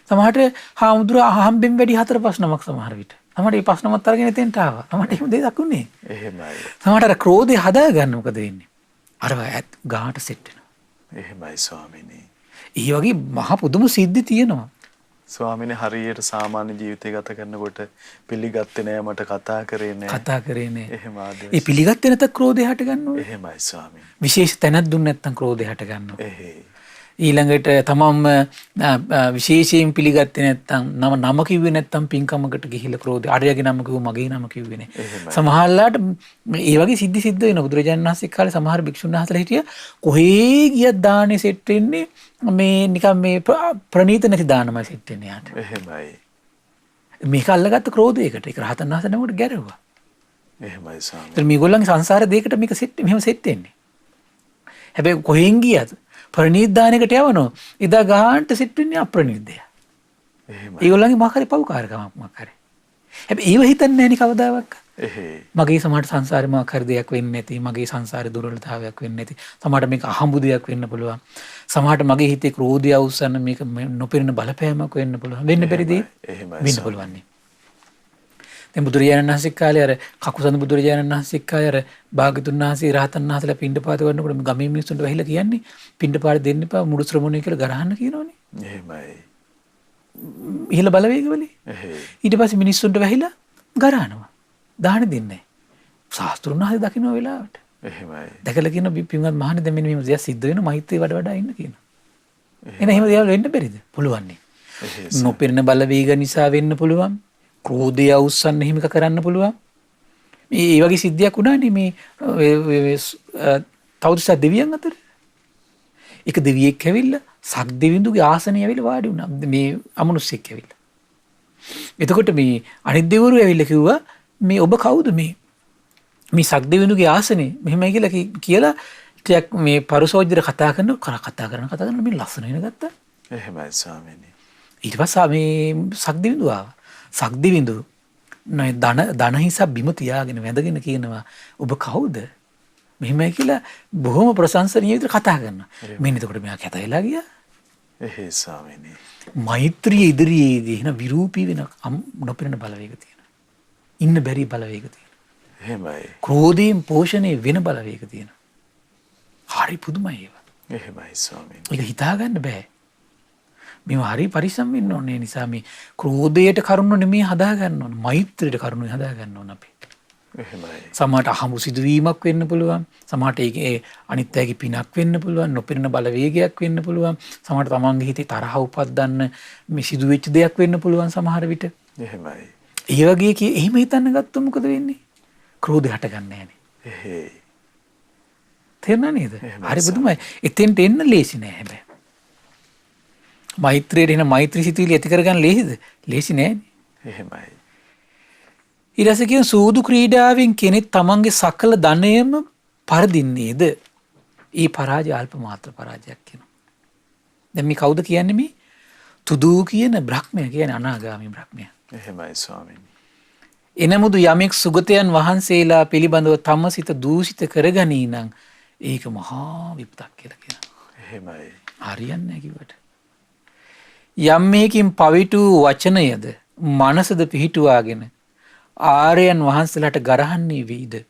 S2: සමහරට හාමුදුර අහම්බෙන් වැඩි 4-5 නමක් සමහර විට. සමහරට මේ 5 නමත් අරගෙන එතෙන්ට ආවා. සමහරට එහෙම දෙයක් උනේ.
S1: එහෙමයි.
S2: සමහරට අර ක්‍රෝධය හදාගන්න මොකද වෙන්නේ? අර ගාට සෙට් වෙනවා.
S1: එහෙමයි ස්වාමීනි.
S2: ඒ වගේ මහ පුදුම සිද්ධි තියෙනවා.
S1: ස්වාමීනි හරියට සාමාන්‍ය ජීවිතය ගත කරනකොට පිළිගත්තේ නෑ මට කතා කරේ නෑ.
S2: කතා කරේ නෑ.
S1: එහෙම ආදේශ.
S2: ඒ පිළිගත්තේ නැත්නම් ක්‍රෝධය හට ගන්නවා.
S1: එහෙමයි ස්වාමීනි.
S2: විශේෂ තැනක් දුන්නේ නැත්නම් ක්‍රෝධය හට ගන්නවා.
S1: එහෙයි.
S2: ඊළඟට තමන්ම විශේෂයෙන් පිළිගත්තේ නැත්නම් නම කිව්වේ නැත්නම් පින්කමකට ගිහිල්ලා ක්‍රෝධය අරයාගේ නම කිව්ව මගේ නම කිව්වේ නෑ. සමහරලාට ඒ වගේ සිද්ධ වෙන බුදුරජාණන් වහන්සේ කාලේ සමහර භික්ෂුන් වහන්සේලා හිටිය කොහේ ගියත් දානේ සෙට් වෙන්නේ මේ නිකන් මේ ප්‍රණීත නැති දානමයි සෙට් වෙන්නේ යාට.
S1: එහෙමයි.
S2: මේක අල්ලගත්ත ක්‍රෝධයකට ඒක රහතන් වහන්සේ නමකට ගැරෙව්වා.
S1: එහෙමයි ස්වාමීනි.
S2: ඒත් මේගොල්ලන්ගේ සංසාර දෙයකට මේක මෙහෙම සෙට් වෙන්නේ. හැබැයි කොහෙන් ගියත් ප්‍රණීත දානයකට යවනෝ එදා ගාන්ට සෙට් වෙන්නේ අප්‍රණීතය.
S1: එහෙමයි.
S2: ඒගොල්ලන්ගේ මොකක් හරි පව්කාරකමක් මොකක් හරි. හැබැයි ඒව හිතන්නේ නැහැ නේ කවදාවත්.
S1: එහෙයි.
S2: මගේ සමහර සංසාරේ මොකක් හරි දෙයක් වෙන්නේ නැති, මගේ සංසාරේ දුර්වලතාවයක් වෙන්නේ නැති. සමහරට මේක අහඹු දෙයක් වෙන්න පුළුවන්. සමහරට මගේ හිතේ ක්‍රෝධය අවසන් මේක නොපෙනෙන බලපෑමක් වෙන්න පුළුවන්. වෙන්න බැරි දේ වෙන්න පුළුවන් නේ. දැන් බුදුරජාණන් වහන්සේ කාලේ අර කකුසඳ බුදුරජාණන් වහන්සේ කාලේ අර භාග්‍යතුන් වහන්සේ රහතන් වහන්සේලා පිණ්ඩපාත කරනකොට ගමේ මිනිස්සුන්ට වැහිලා කියන්නේ පිණ්ඩපාත දෙන්න එපා මුළු ශ්‍රමණය කියලා ගරහන්න කියනවනේ.
S1: එහෙමයි.
S2: ඉහළ බලවේගවලේ.
S1: එහෙයි.
S2: ඊට පස්සේ මිනිස්සුන්ට වැහිලා ගරහනවා. දාහන දෙන්නේ නැහැ. ශාස්ත්‍රුන් වහන්සේ දකින්න වෙලාවට.
S1: එහෙමයි.
S2: දැකලා කියන පින්වත් මහණේ දැන් මෙන්න මේ දෙයක් සිද්ධ වෙනවා මෛත්‍රී වඩා ඉන්න කියනවා. එහෙනම් එහෙම දේවල් වෙන්න බැරිද? පුළුවන් නේ. නොපෙනෙන බලවේග නිසා වෙන්න පුළුවන්. ක්‍රෝධය අවුස්සන්න හිමික කරන්න පුළුවන්. මේ වගේ සිද්ධියක් වුණානේ මේ තවුරුසා දෙවියන් අතර. එක දෙවියෙක් ඇවිල්ලා සක් දෙවිඳුගේ ආසනය ඇවිල්ලා වාඩි වුණා. මේ අමනුස්සෙක් ඇවිල්ලා. එතකොට මේ අනිත් දෙවිවරු ඇවිල්ලා කිව්වා මේ ඔබ කවුද මේ සක් දෙවිඳුගේ ආසනේ මෙහෙමයි කියලා ටිකක් මේ පරුසෝජ්ජර කතා කරන මේ ලස්සන වෙන ගත්තා.
S1: එහෙමයි ස්වාමීනි.
S2: ඊට පස්සේ මේ සක් දෙවිඳු ආවා. සක්දිවිඳු ධන හිසක් බිම තියාගෙන වැඳගෙන කියනවා ඔබ කවුද? මෙහෙමයි කියලා බොහොම ප්‍රශංසනීය විදිහට කතා කරනවා. මෙන්න එතකොට මෙයා කැත වෙලා ගියා.
S1: එහෙයි ස්වාමීනි.
S2: මෛත්‍රිය ඉදිරියේදී එන විරූපී වෙන නොපෙනෙන බලවේග තියෙනවා. ඉන්න බැරි බලවේග තියෙන.
S1: එහෙමයි.
S2: ක්‍රෝධයෙන් පෝෂණය වෙන බලවේග තියෙන. හරි පුදුමයි ඒවා.
S1: එහෙමයි ස්වාමීනි.
S2: ඒක හිතාගන්න බෑ. මේ හරි පරිස්සම් වෙන්න ඕනේ. නිසා මේ ක්‍රෝධයට කරුණු නෙමෙයි හදාගන්න ඕන. මෛත්‍රියට කරුණු හදාගන්න ඕන අපි.
S1: එහෙමයි.
S2: සමහරට අහඹු සිදුවීමක් වෙන්න පුළුවන්. සමහරට ඒ අනිත් අයගේ පිනක් වෙන්න පුළුවන්. නොපෙනෙන බලවේගයක් වෙන්න පුළුවන්. සමහරට තමන්ගේ හිතේ තරහ උපද්දන්න මේ සිදුවෙච්ච දෙයක් වෙන්න පුළුවන් සමහර විට.
S1: එහෙමයි.
S2: ඒ වගේ එහෙම හිතන්න ගත්තොත් මොකද වෙන්නේ? ක්‍රෝධය හටගන්නේ නැහනේ.
S1: එහෙයි.
S2: තේරුණා නේද? හරි බුදුමයි. එතෙන්ට එන්න ලේසි නෑ හැබැයි. මෛත්‍රියට එන මෛත්‍රී සිතුවිලි ඇති කරගන්න ලේසිද? ලේසි නෑනේ.
S1: එහෙමයි.
S2: ඊට කියන සූදු ක්‍රීඩාවෙන් කෙනෙක් තමන්ගේ සකල ධනයම පරදින්නේද? ඒ පරාජය අල්ප මාත්‍ර පරාජයක් කියනවා. දැන් මේ කවුද කියන්නේ මේ? තුදූ කියන බ්‍රහ්මයා කියන්නේ අනාගාමී බ්‍රහ්මයා.
S1: එහෙමයි ස්වාමීනි.
S2: එනමුදු යමෙක් සුගතයන් වහන්සේලා පිළිබඳව තම සිත දූෂිත කරගනී නම් ඒක මහා විපතක් කියලා කියනවා.
S1: එහෙමයි.
S2: හරියන්නේ නැහැ කිව්වට. යම් මේකින් පවිතු වචනයද මනසද පිහිටුවාගෙන ආර්යයන් වහන්සේලාට ගරහන්නේ වෙයිද?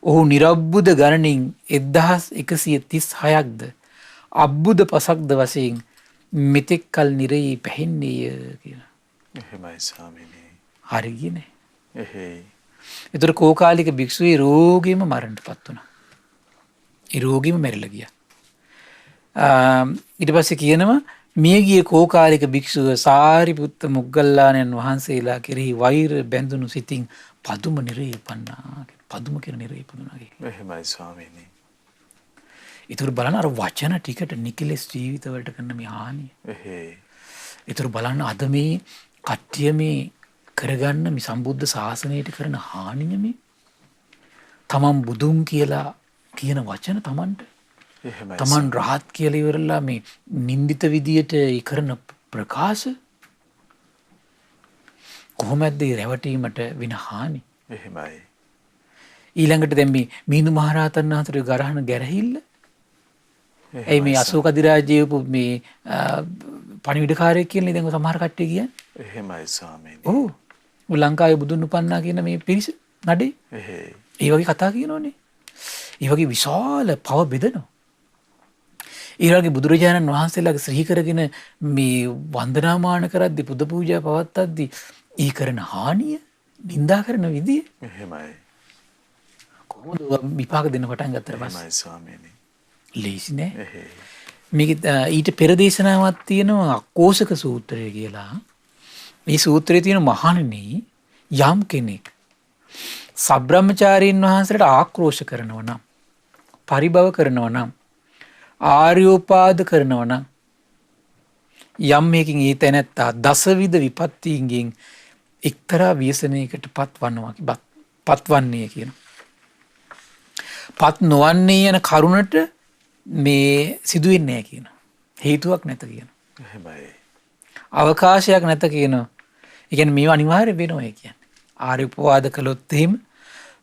S2: ඔහු නිරබ්බුද ගණනින් 1136ක්ද අබ්බුද පසක්ද වශයෙන් මෙතෙක් කල නිරේ පැහෙන්නේය කියලා.
S1: එහෙමයි ස්වාමීනි.
S2: හරි ගියේ.
S1: එහෙයි.
S2: ඒතර කෝකාලික භික්ෂුවේ රෝගීම මරණයටපත් වුණා. ඒ රෝගීම මැරිලා ගියා. ඊට පස්සේ කියනවා මියගිය කෝකාලික භික්ෂුව සාරිපුත්ත මොග්ගල්ලාණන් වහන්සේලා කෙරෙහි වෛර බැඳුණු සිතින් පදුම නිරේ ඉපන්නා. පදුම කියන නිරේ ඉපදුණා කියලා.
S1: එහෙමයි ස්වාමීනි.
S2: ඒතර බලන්න අර වචන ටිකට නිකලස් ජීවිතවලට කරන මේ හානිය.
S1: එහෙයි.
S2: ඒතර බලන්න අද මේ කට්ටිය මේ කරගන්න මේ සම්බුද්ධ ශාසනයට කරන හානිය මේ තමන් බුදුන් කියලා කියන වචන තමන්ට
S1: එහෙමයි.
S2: තමන් රහත් කියලා ඉවරලා මේ නින්දිත විදියට කරන ප්‍රකාශ කොහොමද රැවටීමට වෙන හානි?
S1: එහෙමයි.
S2: ඊළඟට දැන් මේ මිහිඳු මහරහතන් වහන්සේගේ ගරහන ගැරහිල්ල ඒ මේ අශෝක අධිරාජ්‍යයේ මේ පණිවිඩකාරයෙක් කියන්නේ දැන් සමහර කට්ටිය කියන්නේ.
S1: එහෙමයි ස්වාමීනි.
S2: ඔව්. ලංකාවේ බුදුන් උපන්නා කියන මේ පිරිස නඩේ.
S1: එහෙයි.
S2: ඒ වගේ කතා කියනෝනේ. ඒ වගේ විශාල පව බෙදනවා. ඒ වගේ බුදුරජාණන් වහන්සේලාගේ ශ්‍රී කරගෙන මේ වන්දනාමාන කරද්දී පුද පූජා පවත්වද්දී ඒ කරන හානිය නිඳා කරන විදිය
S1: එහෙමයි.
S2: කොහොමද විපාක දෙන්න පටන් ගත්තට පස්සේ?
S1: එහෙමයි ස්වාමීනි.
S2: ලේසි නෑ.
S1: එහෙයි.
S2: මේක ඊට පෙර දේශනාවක් තියෙනවා අක්කෝසක සූත්‍රය කියලා. මේ සූත්‍රයේ තියෙන මහණෙනි යම් කෙනෙක් සබ්‍රාහ්මචාරීන් වහන්සේට ආක්‍රෝෂ කරනවා නම් පරිභව කරනවා නම් ආර්යෝපාද කරනවා නම් යම් මේකින් ඒ තැනැත්තා දසවිධ විපත්තීන්ගෙන් එක්තරා ව්‍යසනයකට පත්වන්නේ කියන. පත් නොවන්නේ යන කරුණට මේ සිදුවෙන්නේ නැහැ කියන. හේතුවක් නැත කියන.
S1: එහෙමයි.
S2: අවකාශයක් නැත කියන. ඒ කියන්නේ මේව අනිවාර්ය වෙනවා ඒ කියන්නේ. ආර්යෝපවාද කළොත් එහෙම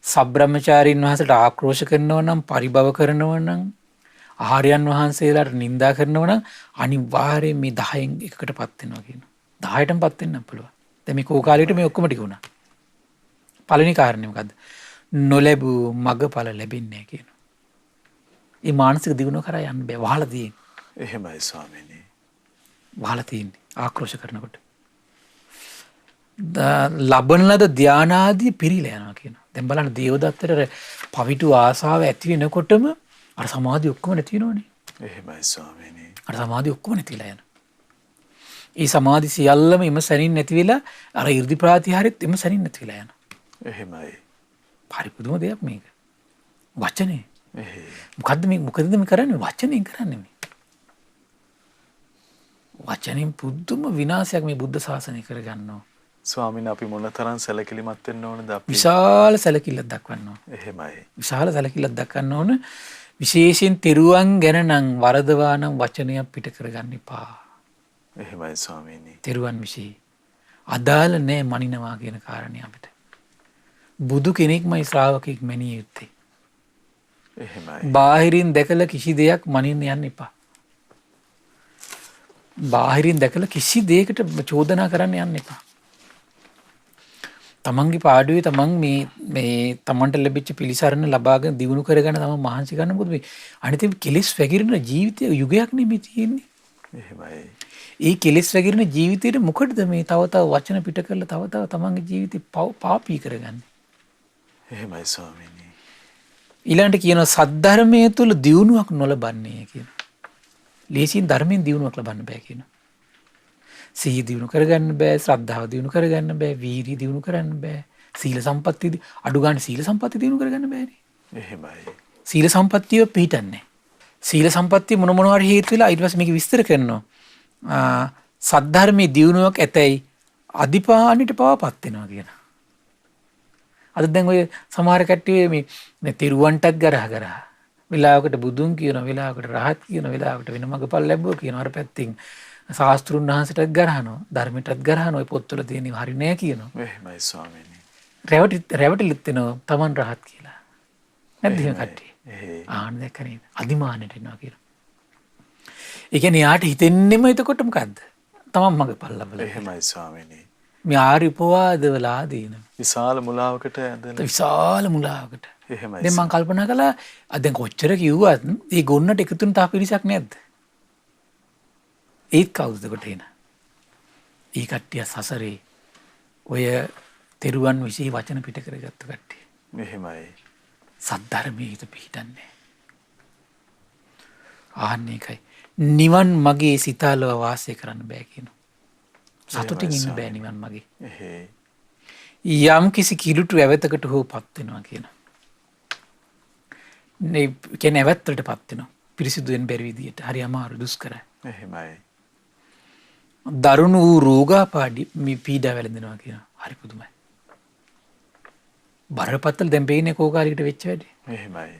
S2: සබ්‍රාහ්මචාරීන් වහන්සේට ආක්‍රෝෂ කරනවා නම් පරිභව කරනවා නම් ආර්යයන් වහන්සේලාට නිඳා කරනවා නම් අනිවාර්යයෙන් මේ 10න් එකකටපත් වෙනවා කියනවා. 10ටමපත් වෙන්න පුළුවන්. දැන් මේ කෝකාලේට මේ ඔක්කොම ටික වුණා. පළවෙනි කාරණේ මොකද්ද? නොලැබූ මගඵල ලැබෙන්නේ නැහැ කියනවා. මේ මානසික දියුණුව කරා යන්න බෑ. වහලා තියෙන්නේ.
S1: එහෙමයි ස්වාමීනි.
S2: වහලා තියෙන්නේ ආක්‍රෝෂ කරනකොට. ලබන ලද ධානාදී පිරීලා යනවා කියනවා. දැන් බලන්න දේවදත්තට පවිතු ආසාව ඇති වෙනකොටම අර සමාධි ඔක්කොම නැති වෙනවනේ.
S1: එහෙමයි ස්වාමීනි.
S2: අර සමාධි ඔක්කොම නැතිලා යනවා. ඒ සමාධි සියල්ලම එම සැනින් නැති වෙලා අර 이르දි ප්‍රාතිහාරෙත් එම සැනින් නැති වෙලා යනවා.
S1: එහෙමයි.
S2: හරි පුදුම දෙයක් මේක. වචනේ.
S1: එහෙයි.
S2: මොකද්ද මේ කරන්නේ? වචනෙන් කරන්නේ මේ. වචනෙන් පුදුම විනාශයක් මේ බුද්ධ ශාසනය කරගන්නවා.
S1: ස්වාමීනි අපි මොනතරම් සැලකිලිමත් වෙන්න ඕනද අපි?
S2: විශාල සැලකිල්ලක් දක්වන්න ඕන.
S1: එහෙමයි.
S2: විශාල සැලකිල්ලක් දක්වන්න ඕන. විශේෂයෙන් තෙරුවන් ගැන නම් වරදවා නම් වචනයක් පිට කරගන්න එපා.
S1: එහෙමයි ස්වාමීනි.
S2: තෙරුවන් විශ්ේ අදාළ නෑ මනිනවා කියන කාරණය අපිට. බුදු කෙනෙක්මයි ශ්‍රාවකෙක් මැනිය යුත්තේ.
S1: එහෙමයි.
S2: බාහිරින් දැකලා කිසි දෙයක් මනින්න යන්න එපා. බාහිරින් දැකලා කිසි දෙයකට චෝදනා කරන්න යන්න එපා. තමන්ගේ පාඩුවේ තමන් මේ තමන්ට ලැබිච්ච පිළිසරණ ලබාගෙන දියුණු කරගන්න තමන් මහන්සි ගන්න. මොකද මේ අනිත් කෙලෙස් වැగిරෙන ජීවිතය යුගයක් නෙමෙයි තියෙන්නේ.
S1: එහෙමයි.
S2: ඒ කෙලෙස් වැగిරෙන ජීවිතේට මොකටද මේ තව තව වචන පිට කරලා තව තව තමන්ගේ ජීවිතේ පාපී කරගන්නේ?
S1: එහෙමයි ස්වාමීනි.
S2: ඊළඟට කියනවා සද්ධර්මයේ තුල දියුණුවක් නොලබන්නේ කියනවා. ලේසියෙන් ධර්මයෙන් දියුණුවක් ලබන්න බෑ කියනවා. සිහිය දියුණු කරගන්න බෑ, ශ්‍රද්ධාව දියුණු කරගන්න බෑ, වීරිය දියුණු කරන්න බෑ, සීල සම්පත්තිය අඩු ගන්න සීල සම්පත්තිය දියුණු කරගන්න බෑනේ.
S1: එහෙමයි.
S2: සීල සම්පත්තිය පිටින්නේ. සීල සම්පත්තිය මොන මොනවා හරි හේතු වෙලා ඊට පස්සේ මේක විස්තර කරනවා. සද්ධර්මයේ දියුණුවක් ඇතැයි අදිපාණිට පවපත් වෙනවා කියන. අද දැන් ඔය සමහර කට්ටිය මේ තිරුවන්ටත් ගරහ වෙලාවකට බුදුන් කියන වෙලාවකට රහත් කියන වෙලාවකට වෙන මගපල් ලැබුවා කියන අර පැත්තෙන් ශාස්ත්‍රුන් වහන්සේටත් ගරහනවා ධර්මයටත් ගරහනවා ඔය පොත්වල තියෙන හරි නෑ කියනවා.
S1: එහෙමයි ස්වාමීනි.
S2: රැවටිලිත් වෙනවා Taman රහත් කියලා. නැද්ද එහෙම කට්ටිය? ආන්න දැක්ක නේද? අදිමානෙට එනවා කියලා. ඒ කියන්නේ යාට හිතෙන්නෙම එතකොට මොකද්ද? Taman මගපල් ලැබලා.
S1: එහෙමයි ස්වාමීනි.
S2: මේ ආර්ය උපවාදවලා දින
S1: විශාල මුලාවකට ඇදෙන
S2: විශාල මුලාවකට.
S1: එහෙමයි.
S2: දැන් මම කල්පනා කළා දැන් කොච්චර කිව්වත් මේ ගොන්නට එකතු වෙන තා පිරිසක් නැද්ද? ඒත් කවුද කොට එන? ඒ කට්ටිය සසරේ ඔය තෙරුවන් විශ්ේ වචන පිට කරගත්ත කට්ටිය.
S1: එහෙමයි.
S2: සද්ධර්මයේ හිත පිහිටන්නේ. ආන්නේ එකයි. නිවන් මගේ සිතාලව වාසය කරන්න බෑ කියනවා. සතුටින් ඉන්න බෑ නිවන් මගේ. යම් කිසි කිලුටු ඇවතකට හෝ පත් වෙනවා කියනවා. නේ කියන්නේ ඇවැත්තට පත් වෙනවා. පිරිසිදු වෙන බැරි විදියට. හරි අමාරු දුෂ්කරයි.
S1: එහෙමයි.
S2: දරුණු වූ රෝගාපාඩි මේ පීඩා වැළඳෙනවා කියනවා. හරි පුදුමයි. බරපතල දැන් බේනේ කෝකාලිකට වෙච්ච වැඩි.
S1: එහෙමයි.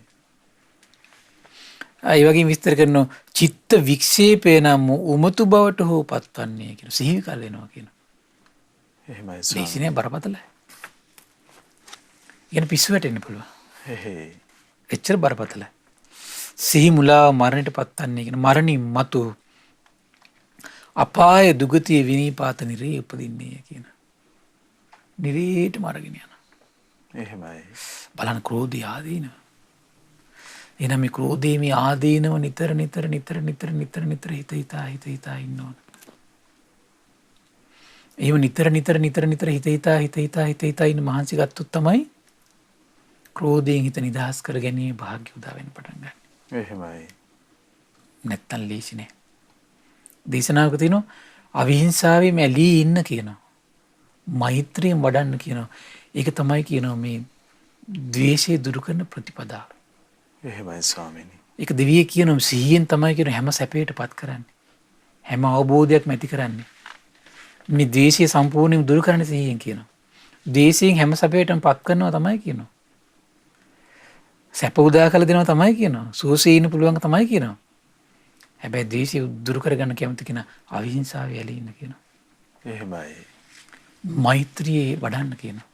S2: ඒ වගේම විස්තර කරනවා චිත්ත වික්ෂේපේ නම් උමතු බවට හෝ පත්වන්නේ කියන සිහි කල් වෙනවා කියනවා.
S1: එහෙමයි.
S2: ඒසිනේ බරපතලයි. කියන පිස්සු වැටෙන්න පුළුවන්. එච්චර බරපතලයි. සිහි මුලාව මරණයට පත්වන්නේ කියන මරණින් මතු අපාය දුගතිය විනීපාත නිරේ උපදින්නේ කියන. නිරේට මරගෙන යන.
S1: එහෙමයි.
S2: බලන්න ක්‍රෝධය ආදීනව. එහෙනම් මේ ක්‍රෝධයේ මේ ආදීනව නිතර හිත හිතා ඉන්න ඕන. එහෙම නිතර හිත හිතා ඉන්න මහන්සි ගත්තොත් තමයි ක්‍රෝධයෙන් හිත නිදහස් කර ගැනීම භාග්‍ය උදා වෙන්න පටන් ගන්න.
S1: එහෙමයි.
S2: නැත්තම් ලේසි නෑ. දේශනාවක තියෙනවා අවිහිංසාවේ මැලී ඉන්න කියනවා. මෛත්‍රියෙන් වඩන්න කියනවා. ඒක තමයි කියනවා මේ ද්වේෂය දුරු කරන ප්‍රතිපදාව.
S1: එහෙමයි ස්වාමීනි.
S2: ඒක දෙවිය කියනවා සිහියෙන් තමයි කියන හැම සැපයකටපත් කරන්නේ. හැම අවබෝධයක්ම ඇති කරන්නේ. මේ ද්වේෂය සම්පූර්ණයෙන්ම දුරු කරන්න සිහියෙන් කියනවා. ද්වේෂයෙන් හැම සැපයකටමපත් කරනවා තමයි කියනවා. සැප උදා කළ දෙනවා තමයි කියනවා. සුවසේ ඉන්න පුළුවන් තමයි කියනවා. හැබැයි ද්වේෂය දුරු කරගන්න කැමති කෙනා අවිහිංසාවේ ඇලී ඉන්න කියනවා.
S1: එහෙමයි.
S2: මෛත්‍රියේ වඩන්න කියනවා.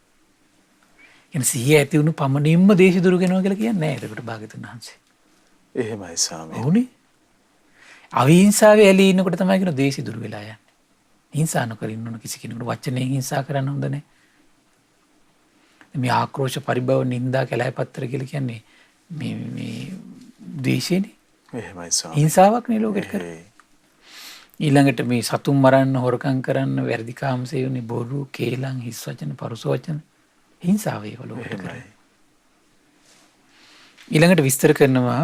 S2: කියන සිහිය ඇති වුණු පමණින්ම ද්වේෂය දුරු කරනවා කියලා කියන්නේ නැහැ. ඒකට භාග්‍යතුන් වහන්සේ.
S1: එහෙමයි ස්වාමීනි.
S2: ඔව්නේ. අවිහිංසාවේ ඇලී ඉන්නකොට තමයි කියන ද්වේෂය දුරු වෙලා යන්නේ. හිංසා නොකර ඉන්න ඕන කිසි කෙනෙකුට වචනේ හිංසා කරන්න හොඳ නැහැ. මේ ආක්‍රෝෂ පරිභව නින්දා කැලෑපත්තර කියලා කියන්නේ මේ ද්වේෂයනේ.
S1: එහෙමයි ස්වාමීනි.
S2: හිංසාවක් නේ ලෝකෙට කරන්නේ. ඊළඟට මේ සතුන් මරන්න හොරකම් කරන්න වැරදි කාමසේවනේ බොරු කේලම් හිස් වචන පරුස වචන හිංසාව ඒව ලෝකෙට කරන්නේ. ඊළඟට විස්තර කරනවා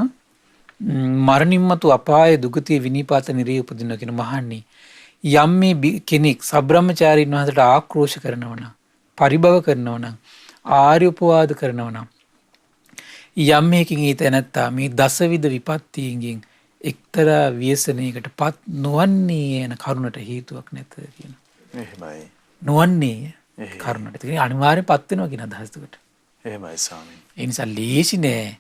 S2: මරණින් මතු අපාය දුගතිය විනීපාත නිරේ උපදිනවා කියන මහන්නේ යම් මේ කෙනෙක් සබ්‍රහ්මචාරීන් වහන්සේට ආක්‍රෝෂ කරනවා නම් පරිභව කරනවා නම් ආර්ය උපවාද කරනවා නම් යම් මේකින් ඊත නැත්තා මේ දසවිධ විපත්තියෙන් එක්තරා ව්‍යසනයකට පත් නොවන්නේ යන කරුණට හේතුවක් නැත කියන.
S1: එහෙමයි.
S2: නොවන්නේ කරුණට. ඒ කියන්නේ අනිවාර්යෙන් පත් වෙනවා කියන අදහසකට.
S1: එහෙමයි ස්වාමීනි.
S2: ඒ නිසා ලේසි නෑ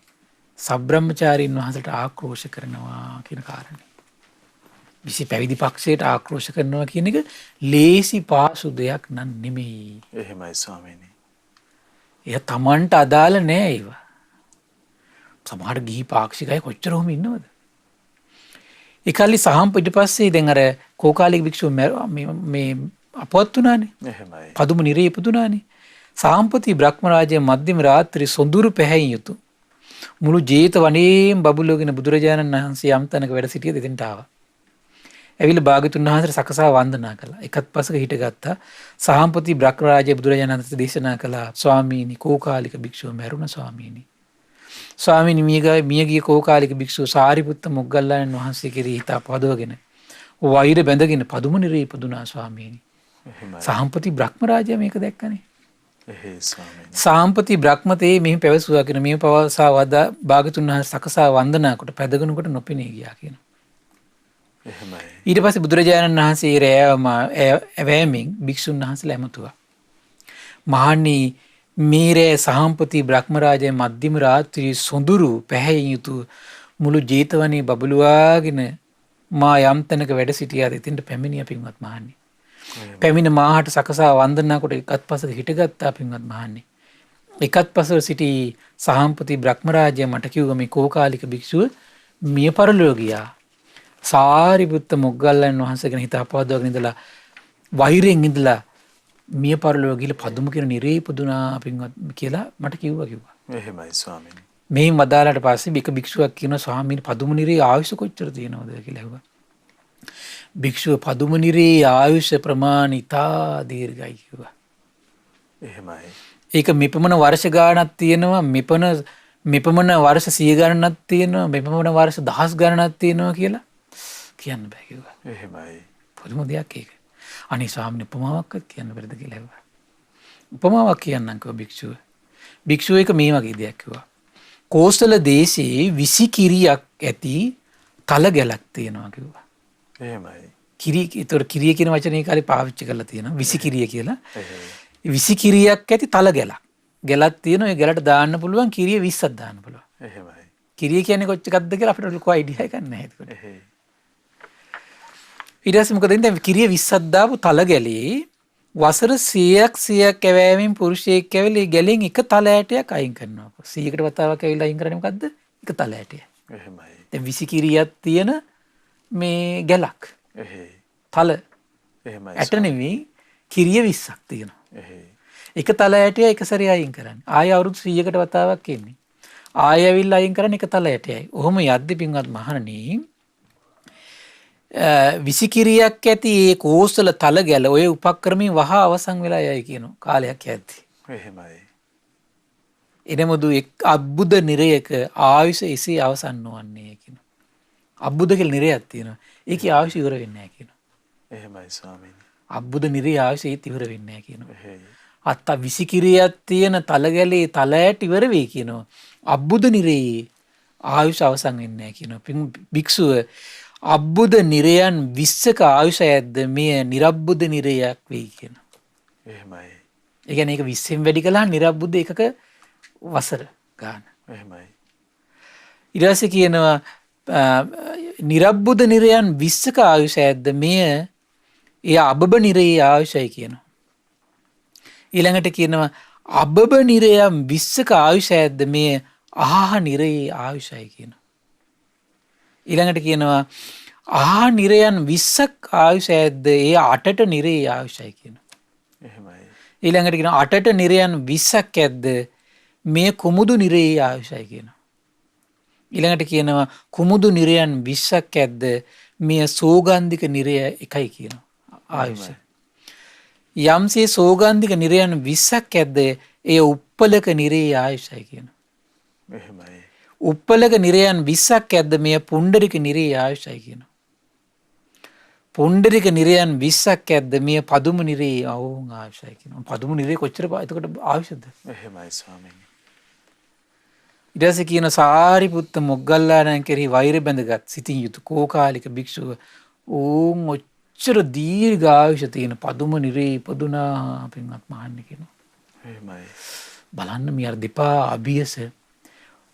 S2: සබ්‍රහ්මචාරීන් වහන්සේට ආක්‍රෝෂ කරනවා කියන කාරණේ. විසි පැවිදි පක්ෂයට ආක්‍රෝෂ කරනවා කියන එක ලේසි පාසු දෙයක් නම් නෙමෙයි.
S1: එහෙමයි ස්වාමීනි.
S2: එය තමන්ට අදාළ නෑ ඒවා. සමහර ගිහි පාක්ෂිකයි කොච්චර ඔහොම ඉන්නවද? ඒකල්ලි සහම් පිට පස්සේ දැන් අර කෝකාලික භික්ෂුව මේ අපවත් වුණානේ.
S1: එහෙමයි.
S2: පදුම නිරේ ඉපදුනානේ. සාම්පති බ්‍රහ්ම රාජය මධ්‍යම රාත්‍රී සොඳුරු පැහැයෙන් යුතු මුළු ජේත වනයේම බබළුවගෙන බුදුරජාණන් වහන්සේ යම් තැනක වැඩ සිටියද එතනට ආවා. ඇවිල්ලා භාග්‍යතුන් වහන්සේට සකසා වන්දනා කළා. එකත් පසක හිටගත්තා. සාම්පති බ්‍රහ්ම රාජය බුදුරජාණන් වහන්සේ දේශනා කළා, ස්වාමීනි කෝකාලික භික්ෂුව මැරුණ ස්වාමීනි. ස්වාමීනි මියගිය කෝකාලික භික්ෂුව සාරිපුත්ත මොග්ගල්ලාණන් වහන්සේ කෙරෙහි හිත අපහදවගෙන වෛර බැඳගෙන පදුම නිරේ ඉපදුනා ස්වාමීනි. සාම්පති බ්‍රහ්ම රාජයා මේක දැක්කනේ. සාම්පති බ්‍රහ්මතේ මෙහි පැවසුවා කියන මේ පවසා වදා භාගතුන් වහන්සේ සකසා වන්දනා කොට පැදගෙනකොට නොපෙනී ගියා කියන. ඊට පස්සේ බුදුරජාණන් වහන්සේ රැවෑමෙන් භික්ෂුන් වහන්සේලා ඇමතුවා. මහණනි මේ රැ සාම්පති බ්‍රහ්ම රාජයා මධ්‍යම රාත්‍රී සොඳුරු පැහැයෙන් යුතු මුළු ජේතවනේ බබළුවාගෙන මා යම් තැනක වැඩ සිටියාද එතෙන්ට පැමිණියා පින්වත් මහණනි. පැමිණ මාහට සකසා වන්දනා කොට එකත් පසක හිටගත්තා පින්වත් මහන්නේ. එකත් පසව සිටි සාම්පති බ්‍රහ්ම රාජයා මට කිව්වා මේ කෝකාලික භික්ෂුව මිය පරලොව ගියා. සාරිපුත්ත මොග්ගල්ලාණන් වහන්සේ ගැන හිත අපහදවගෙන ඉඳලා වෛරයෙන් ඉඳලා මිය පරලොව ගිහලා පදුම කියන නිරේ ඉපදුනා පින්වත් කියලා මට කිව්වා.
S1: එහෙමයි ස්වාමීනි.
S2: මේ වදාලාට පස්සේ එක භික්ෂුවක් කියනවා ස්වාමීනි පදුම නිරේ ආයුෂ කොච්චර තියෙනවද කියලා ඇහුවා. භික්ෂුව පදුම නිරේ ආයුෂ ප්‍රමාණ ඉතා දීර්ඝයි කිව්වා.
S1: එහෙමයි.
S2: ඒක මෙපමණ වර්ෂ ගාණක් තියෙනවා, මෙපමණ වර්ෂ 100 ගණනක් තියෙනවා, මෙපමණ වර්ෂ 1000 ගණනක් තියෙනවා කියලා කියන්න බෑ කිව්වා.
S1: එහෙමයි.
S2: පුදුම දෙයක් ඒක. අනේ ස්වාමීන් උපමාවක්වත් කියන්න බැරිද කියලා ඇහුවා. උපමාවක් කියන්නම්කෝ භික්ෂුව. භික්ෂුව එක මේ වගේ දෙයක් කිව්වා. කෝසල දේශයේ 20 කිරියක් ඇති තල ගැලක් තියෙනවා කිව්වා.
S1: එහෙමයි.
S2: ඒතර කිරිය කියන වචනේ කාලේ පාවිච්චි කරලා තියෙනවා 20 කිරිය කියලා. 20 කිරියක් ඇති තල ගැලක්. ගැලක් තියෙනවා. ඒ ගැලට දාන්න පුළුවන් කිරිය 20ක් දාන්න පුළුවන්.
S1: එහෙමයි.
S2: කිරිය කියන්නේ කොච්චරක්ද කියලා අපිට ලොකු අයිඩියා එකක් නැහැ ඒකට. ඊට පස්සේ මොකද දැන් කිරිය 20ක් දාපු තල ගැලේ වසර 100ක් කැවෑමෙන් පුරුෂයෙක් ඇවිල්ලා ගැලෙන් එක තල ඇටයක් අයින් කරනවා. 100කට වතාවක් ඇවිල්ලා අයින් කරන්නේ මොකද්ද? එක තල ඇටය.
S1: එහෙමයි.
S2: දැන් 20 කිරියක් තියෙන මේ ගැලක්. තල.
S1: එහෙමයි.
S2: ඇට නෙවෙයි කිරිය 20ක් තියෙනවා. එක තල ඇටය එක සැරේ අයින් කරන්නේ. ආයෙ අවුරුදු 100කට වතාවක් එන්නේ. ආයෙ ඇවිල්ලා අයින් කරන්නේ එක තල ඇටයයි. ඔහොම යද්දි පින්වත් මහණනි 20 කිරියක් ඇති ඒ කෝසල තල ගැල ඔය උපක්‍රමී වහා අවසන් වෙලා යයි කියනවා කාලයක් යද්දි.
S1: එහෙමයි.
S2: එනමුදු එක් අබ්බුද නිරයක ආයුෂ එසේ අවසන් නොවන්නේ කියනවා. අබ්බුද කියලා නිරයක් තියෙනවා. ඒකේ ආයුෂ ඉවර වෙන්නේ නැහැ කියනවා.
S1: එහෙමයි ස්වාමීනි.
S2: අබ්බුද නිරේ ආයුෂ ඒත් ඉවර වෙන්නේ නැහැ කියනවා. අත්ත 20 කිරියක් තියෙන තල ගැලේ තල ඇට ඉවර වෙයි කියනවා. අබ්බුද නිරේ ආයුෂ අවසන් වෙන්නේ නැහැ කියනවා. භික්ෂුව අබ්බුද නිරයන් 20ක ආයුෂයක්ද මේ නිරබ්බුද නිරයක් වෙයි කියනවා.
S1: එහෙමයි.
S2: ඒ කියන්නේ ඒක 20න් වැඩි කළා නිරබ්බුද එකක වසර ගන්න.
S1: එහෙමයි.
S2: ඊට පස්සේ කියනවා නිරබ්බුද නිරයන් 20ක ආයුෂයක්ද මේ එය අබබ නිරේ ආයුෂයි කියනවා. ඊළඟට කියනවා අබබ නිරයන් 20ක ආයුෂයක්ද මේ ආහ නිරේ ආයුෂයි කියනවා. ඊළඟට කියනවා ආහ නිරයන් 20ක් ආයුෂයක්ද ඒ අටට නිරේ ආයුෂයි කියනවා.
S1: එහෙමයි.
S2: ඊළඟට කියනවා අටට නිරයන් 20ක් ඇද්ද මේ කුමුදු නිරේ ආයුෂයි කියනවා. ඊළඟට කියනවා කුමුදු නිරයන් 20ක් ඇද්ද මේ සෝගන්ධික නිරය එකයි කියනවා ආයුෂ. යම්සේ සෝගන්ධික නිරයන් 20ක් ඇද්ද ඒ උප්පලක නිරේ ආයුෂයි කියනවා.
S1: එහෙමයි.
S2: උප්පලක නිරයන් 20ක් ඇද්ද මේ පුණ්ඩරික නිරේ ආයුෂයි කියනවා. පුණ්ඩරික නිරයන් 20ක් ඇද්ද මේ පදුම නිරේ අවුන් ආයුෂයි කියනවා. පදුම නිරේ කොච්චර එතකොට ආයුෂද?
S1: එහෙමයි ස්වාමීනි.
S2: ඊට පස්සේ කියන සාරිපුත්ත මොග්ගල්ලාණන් කෙරෙහි වෛර බැඳගත් සිතින් යුතු කෝකාලික භික්ෂුව ඕන් ඔච්චර දීර්ඝ ආයුෂ තියෙන පදුම නිරේ ඉපදුනා පින්වත් මහන්නේ කියනවා.
S1: එහෙමයි.
S2: බලන්න මේ අර දෙපා අභියස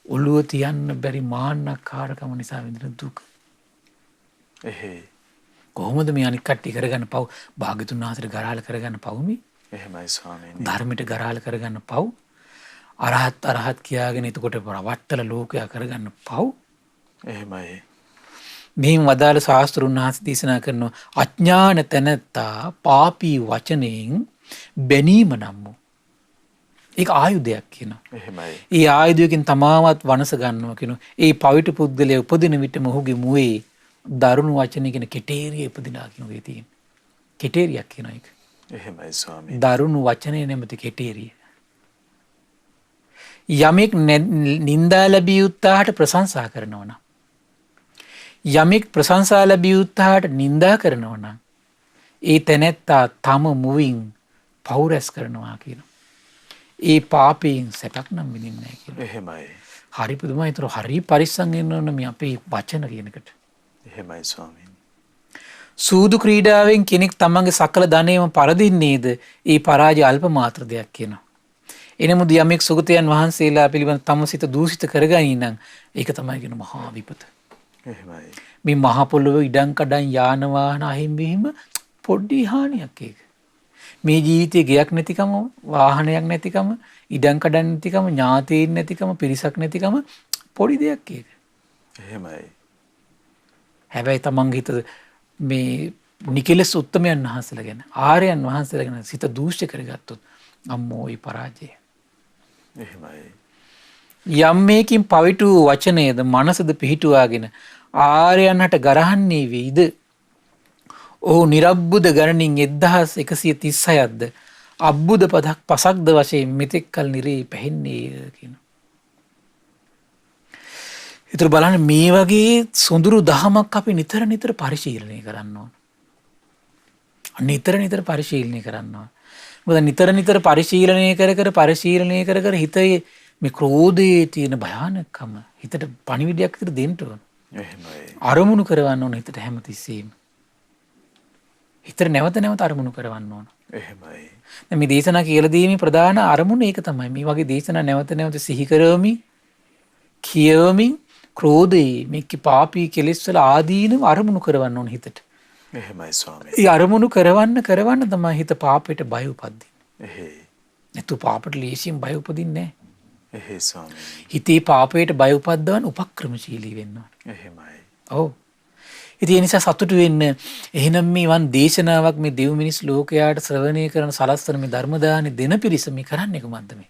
S2: ඔළුව තියන්න බැරි මාන්නකාරකම නිසා විඳින දුක. කොහොමද මේ අනික් කට්ටිය කරගන්න පව් භාග්‍යතුන් වහන්සේට ගරාල කරගන්න පවුමි?
S1: එහෙමයි ස්වාමීනි.
S2: ධර්මයට ගරාල කරගන්න පව් අරහත් කියාගෙන එතකොට වට්ටල ලෝකයා කරගන්න පව්.
S1: එහෙමයි.
S2: මෙහිම වදාළ ශාස්ත්‍රුන් වහන්සේ දේශනා කරනවා අඥාන තැනැත්තා පාපී වචනයෙන් බැනීම නම් වූ ඒක ආයුධයක් කියනවා.
S1: එහෙමයි.
S2: ඒ ආයුධයකින් තමාවත් වනස ගන්නවා කියනවා. ඒ පවිට පුද්ගලයා උපදින විට මොහුගේ මුවේ දරුණු වචන කියන කෙටේරිය ඉපදිනා කියන එක තියෙනවා. කෙටේරියක් කියන එක.
S1: එහෙමයි ස්වාමී.
S2: දරුණු වචනේ නැමැති කෙටේරිය. යමෙක් නින්දා ලැබිය යුත්තාට ප්‍රශංසා කරනවා නම් යමෙක් ප්‍රශංසා ලැබිය යුත්තාට නින්දා කරනවා නම් ඒ තැනැත්තා තම මුවින් පව් රැස් කරනවා කියනවා. ඒ පාපයෙන් සැපක් නම් විඳින්නේ නැහැ කියනවා.
S1: එහෙමයි.
S2: හරි පුදුමයි. ඒතර හරි පරිස්සම් වෙන්න ඕන මේ අපේ වචන කියනකට.
S1: එහෙමයි ස්වාමීන්.
S2: සූදු ක්‍රීඩාවෙන් කෙනෙක් තමන්ගේ සකල ධනයම පරදින්නේද ඒ පරාජය අල්ප මාත්‍ර දෙයක් කියනවා. එනමුද යමෙක් සුගතයන් වහන්සේලා පිළිබඳ තම සිත දූෂිත කරගනී නම් ඒක තමයි කියන මහා විපත.
S1: එහෙමයි.
S2: මේ මහ පොළොවේ ඉඩම් කඩම් යාන වාහන අහිම්බීම පොඩි හානියක් ඒක. මේ ජීවිතයේ ගයක් නැතිකම, වාහනයක් නැතිකම, ඉඩම් කඩම් නැතිකම, ඥාතීන් නැතිකම, පිරිසක් නැතිකම පොඩි දෙයක් ඒක.
S1: එහෙමයි.
S2: හැබැයි තමන්ගේ හිත මේ නිකලස් උත්තමයන් වහන්සේලා ගැන, ආර්යයන් වහන්සේලා ගැන සිත දූෂ්‍ය කරගත්තොත් අම්මෝ ඒ පරාජය.
S1: එහෙමයි.
S2: යම් මේකින් පවිටු වචනයද මනසද පිහිටුවාගෙන ආර්යයන්ට ගරහන්නේ වේද? ඔහු නිරබ්බුද ගණනින් 1136ක්ද අබ්බුද පසක්ද වශයෙන් මෙතෙක් කල නිරේ පැහෙන්නේ කියනවා. ඒතර බලන්න මේ වගේ සොඳුරු දහමක් අපි නිතර නිතර පරිශීලනය කරන්න ඕන. නිතර පරිශීලනය කරන්න ඕන. මොකද නිතර නිතර පරිශීලනය කර කර හිතේ මේ ක්‍රෝධයේ තියෙන භයානකම හිතට පණිවිඩයක් විතර දෙන්න ඕන.
S1: එහෙමයි.
S2: අරමුණු කරවන්න ඕන හිතට හැමතිස්සෙම. හිතට නැවත නැවත අරමුණු කරවන්න ඕන.
S1: එහෙමයි.
S2: දැන් මේ දේශනා කියලා දීමේ ප්‍රධාන අරමුණ ඒක තමයි. මේ වගේ දේශනා නැවත නැවත සිහි කරවමින් කියවමින් ක්‍රෝධයේ මේකේ පාපී කෙලෙස් වල ආදීනව අරමුණු කරවන්න ඕන හිතට.
S1: එහෙමයි ස්වාමී.
S2: ඒ අරමුණු කරවන්න තමයි හිත පාපයට බය උපදින්නේ.
S1: එහෙයි.
S2: නැතු පාපට ලේසියෙන් බය උපදින්නේ නැහැ.
S1: එහෙයි ස්වාමී.
S2: හිතේ පාපයට බය උපද්දවන්න උපක්‍රමශීලී වෙන්න ඕන.
S1: එහෙමයි.
S2: ඔව්. ඉතින් ඒ නිසා සතුටු වෙන්න එහෙනම් මේ වන් දේශනාවක් මේ දෙව් මිනිස් ලෝකයාට ශ්‍රවණය කරන සලස්වන මේ ධර්ම දානි දෙන පිරිස මේ කරන්නේ කොහොමද මේ?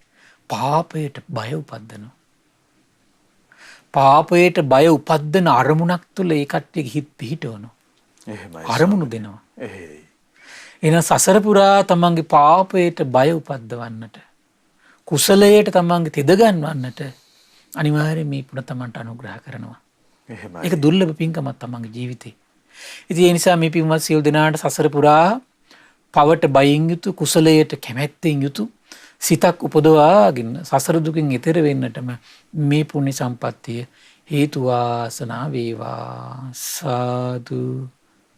S2: පාපයට බය උපද්දනවා. පාපයට බය උපද්දන අරමුණක් තුළ ඒ කට්ටියගේ හිත පිහිටවනවා.
S1: එහෙමයි.
S2: අරමුණු දෙනවා.
S1: එහෙයි.
S2: එහෙනම් සසර පුරා තමන්ගේ පාපයට බය උපද්දවන්නට කුසලයට තමන්ගේ තෙද ගන්නවන්නට අනිවාර්යයෙන් මේ පුණ තමන්ට අනුග්‍රහ කරනවා.
S1: එහෙමයි.
S2: ඒක දුර්ලභ පින්කමක් තමන්ගේ ජීවිතේ. ඉතින් ඒ නිසා මේ පින්වත් සියලු දෙනාට සසර පුරා පවට බයින් යුතු කුසලයට කැමැත්තෙන් යුතු සිතක් උපදවාගෙන සසර දුකින් එතෙර වෙන්නටම මේ පුණ්‍ය සම්පත්තිය හේතු වාසනා වේවා. සාදු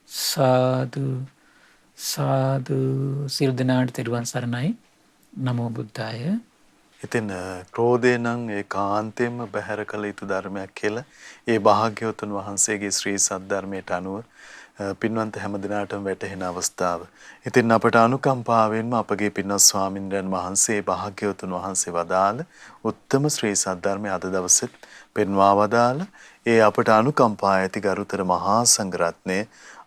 S2: සාදු සාදු. සියලු දෙනාට තෙරුවන් සරණයි. නමෝ බුද්ධාය.
S1: ඉතින් ක්‍රෝධය නම් ඒකාන්තයෙන්ම බැහැර කළ යුතු ධර්මයක් කියලා ඒ භාග්‍යවතුන් වහන්සේගේ ශ්‍රී සද්ධර්මයට අනුව පින්වන්ත හැම දිනාටම වැටහෙන අවස්ථාව. ඉතින් අපට අනුකම්පාවෙන්ම අපගේ පින්වත් ස්වාමින්වයන් වහන්සේ භාග්‍යවතුන් වහන්සේ වදාළ උත්තම ශ්‍රී සද්ධර්මය අද දවසෙත් පෙන්වා වදාළ ඒ අපට අනුකම්පා ඇති ගරුතර මහා සංඝරත්නය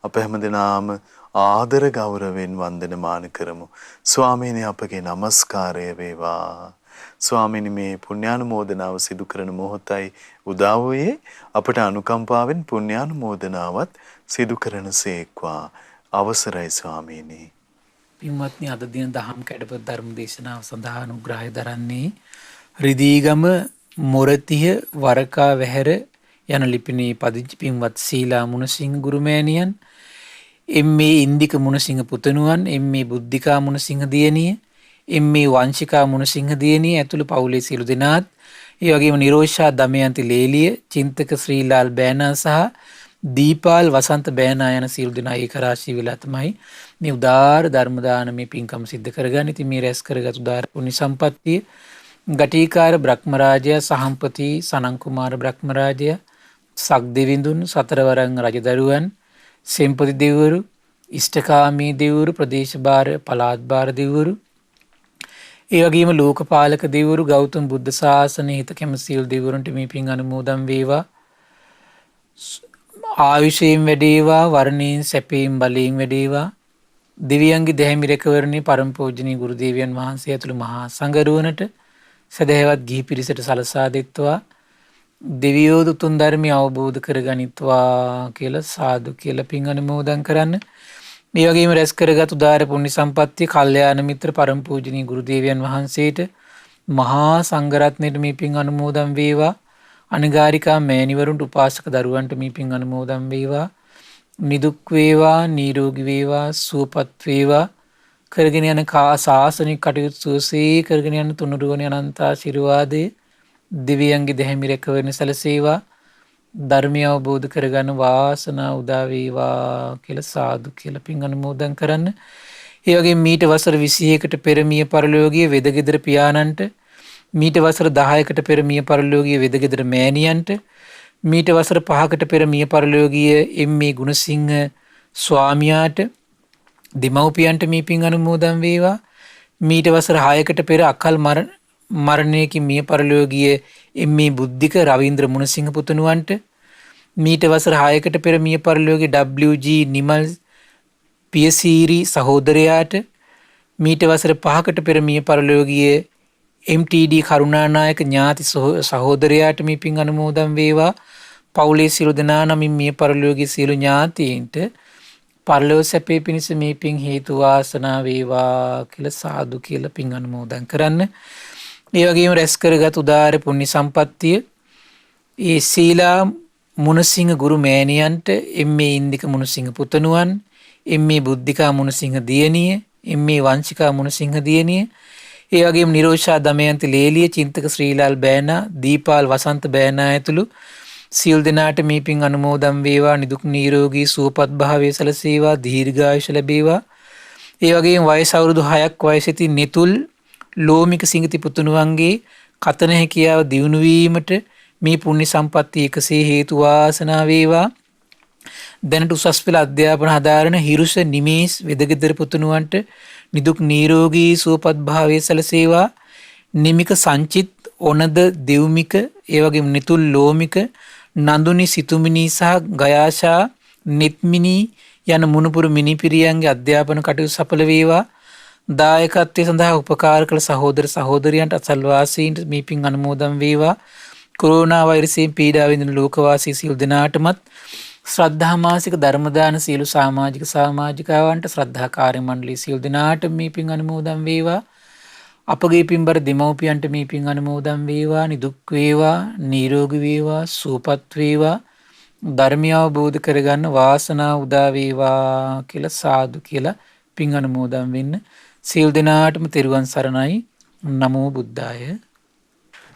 S1: අප හැම දිනාම ආදර ගෞරවයෙන් වන්දනමාන කරමු. ස්වාමීනි අපගේ নমස්කාරය වේවා. ස්වාමීනි මේ පුණ්‍යානුමෝදනාව සිදු කරන මොහොතයි උදා වූයේ අපට අනුකම්පාවෙන් පුණ්‍යානුමෝදනාවත් සිදු කරනසේක්වා. අවසරයි ස්වාමීනි.
S2: පින්වත්නි අද දින දහම් කැඩපත ධර්ම දේශනාව සඳහා අනුග්‍රහය දරන්නේ රිදීගම මොරතිය වරකා වැහැර යන ලිපිනේ පදිංචි පින්වත් සීලා මුණසිංහ ගුරුමෑණියන්, එම්.ඒ. ඉන්දික මුණසිංහ පුතණුවන්, එම්.ඒ. බුද්ධිකා මුණසිංහ දියණිය, එම්.ඒ. වංශිකා මුණසිංහ දියණිය ඇතුළු පවුලේ සියලු දෙනාත්, ඒ වගේම නිරෝෂා දමයන්ති ලේලිය, චින්තක ශ්‍රීලාල් බෑනා සහ දීපාල් වසන්ත බෑනා යන සියලු දෙනා ඒකරාශී වෙලා තමයි මේ උදාාර ධර්ම දානමේ පින්කම් සිද්ධ කරගන්න. ඉතින් මේ රැස් කරගත් උදාාර පුණ්‍ය සම්පත්තිය ගටිකාර බ්‍රහ්මරාජයා, සහම්පති සනන් කුමාර බ්‍රහ්මරාජයා, සක්දෙවිඳුන්, සතරවරන් රජදරුවන්, සෙම්පති දෙවිවරු, ඉෂ්ඨකාමී දෙවිවරු, ප්‍රදේශ භාර පළාත් භාර දෙවිවරු, ඒ වගේම ලෝකපාලක දෙවිවරු, ගෞතම බුද්ධ ශාසනයේ හිත කැමති සියලු දෙවිවරුන්ට මේ පින් අනුමෝදන් වේවා. ආයුෂයෙන් වැඩේවා, වර්ණයෙන් සැපයෙන් බලයෙන් වැඩේවා. දෙවියන්ගේ දැහැමි රැකවරණේ පරම පූජනීය ගුරු දේවයන් වහන්සේ ඇතුළු මහා සංඝරුවනට සදහැවත් ගිහි පිරිසට සලසා දෙත්වා දෙවියෝ උතුම් ධර්මය අවබෝධ කරගනිත්වා කියලා සාදු කියලා පින් අනුමෝදන් කරන්න. මේ වගේම රැස් කරගත් උදාර පුණ්‍ය සම්පත්තිය කල්යාණ මිත්‍ර පරම පූජනීය ගුරු දේවයන් වහන්සේට මහා සංඝරත්නයට මේ පින් අනුමෝදන් වේවා. අනගාരികා මෑණිවරුන්ට උපාසක දරුවන්ට මේ පින් අනුමෝදන් වේවා. නිදුක් වේවා නිරෝගී වේවා සුවපත් වේවා කරගෙන යන සාසනික කටයුතු සුවසේ කරගෙන යන තුනුරුවනේ අනන්ත ආශිර්වාදයේ දිව්‍යංගි දෙහිමි රැකවරණ සැලසේවා ධර්මය අවබෝධ කරගන්න වාසනාව උදා වේවා කියලා සාදු කියලා පින් අනුමෝදන් කරන්න. ඒ වගේම මීට වසර 21කට පෙර මිය පරලෝකීය වෙදගෙදර පියාණන්ට මීට වසර 10කට පෙර මිය පරලෝකීය වෙදගෙදර මෑණියන්ට මීට වසර 5කට පෙර මිය පරලෝකීය එම්.ඒ. ගුණසිංහ ස්වාමියාට දෙමව්පියන්ට මේ පින් අනුමෝදන් වේවා. මීට වසර 6කට පෙර අකල් මරණයකින් මිය පරලෝකීය එම්.ඒ. බුද්ධික රවීන්ද්‍ර මුණසිංහ පුතුණුවන්ට මීට වසර 6කට පෙර මිය පරලෝකීය W.G. නිමල් පියසීරි සහෝදරයාට මීට වසර 5කට පෙර මිය පරලෝකීය MTD කරුණානායක ඥාති සහෝදරයාට මේ පින් අනුමෝදන් වේවා. පවුලේ සියලු දෙනා නමින් මිය පරලෝකීය සියලු ඥාතීන්ට පරලෝක සැපේ පිණිස මේ පින් හේතු වාසනා වේවා කියලා සාදු කියලා පින් අනුමෝදන් කරන්න. ඒ වගේම රැස් කරගත් උදාර පුණ්‍ය සම්පත්තිය ඒ සීලා මුණසිංහ ගුරු මෑණියන්ට එම්.ඒ. ඉන්දික මුණසිංහ පුතණුවන් එම්.ඒ. බුද්ධිකා මුණසිංහ දියණිය එම්.ඒ. වංශිකා මුණසිංහ දියණිය ඒ වගේම නිරෝෂා දමයන්ති ලේලිය චින්තක ශ්‍රීලාල් බෑනා දීපාල් වසන්ත බෑනා ඇතුළු සියලු දෙනාට මේ පින් අනුමෝදන් වේවා. නිදුක් නිරෝගී සුවපත් භාවයේ සැලසේවා දීර්ඝායුෂ ලැබේවා. ඒ වගේම වයස අවුරුදු 6ක් වයසේදී නිතුල් ලෝමික සිඟති පුතුණුවන්ගේ කතන හැකියාව දියුණු වීමට මේ පුණ්‍ය සම්පත්තිය එකසේ හේතු වාසනා වේවා. දැනට උසස් පෙළ අධ්‍යාපන හදාරන හිරුෂ නිමේෂ් වෙදගෙදර පුතුණුවන්ට නිදුක් නිරෝගී සුවපත් භාවයේ සැලසේවා. නිමික සංචිත් ඔනද දෙව්මික ඒ වගේම නිතුල් ලෝමික නඳුනි සිතුමිනී සහ ගයාශා නිත්මිනී යන මුණුපුරු මිනිපිරියන්ගේ අධ්‍යාපන කටයුතු සඵල වේවා. දායකත්වයේ සඳහා උපකාර කළ සහෝදර සහෝදරියන්ට අසල්වාසීන්ට මේ පින් අනුමෝදන් වේවා. කොරෝනා වෛරසයෙන් පීඩා විඳින ලෝකවාසී සියලු දෙනාටමත් ශ්‍රද්ධා මාසික ධර්ම දාන සියලු සමාජිකාවන්ට ශ්‍රද්ධා කාර්ය මණ්ඩලයේ සියලු දෙනාට මේ පින් අනුමෝදන් වේවා. අපගේ පින්බර දෙමව්පියන්ට මේ පින් අනුමෝදන් වේවා. නිදුක් වේවා නිරෝගී වේවා සුවපත් වේවා ධර්මය අවබෝධ කරගන්න වාසනාව උදා වේවා කියලා සාදු කියලා පින් අනුමෝදන් වෙන්න. සියලු දෙනාටම තෙරුවන් සරණයි. නමෝ බුද්ධාය.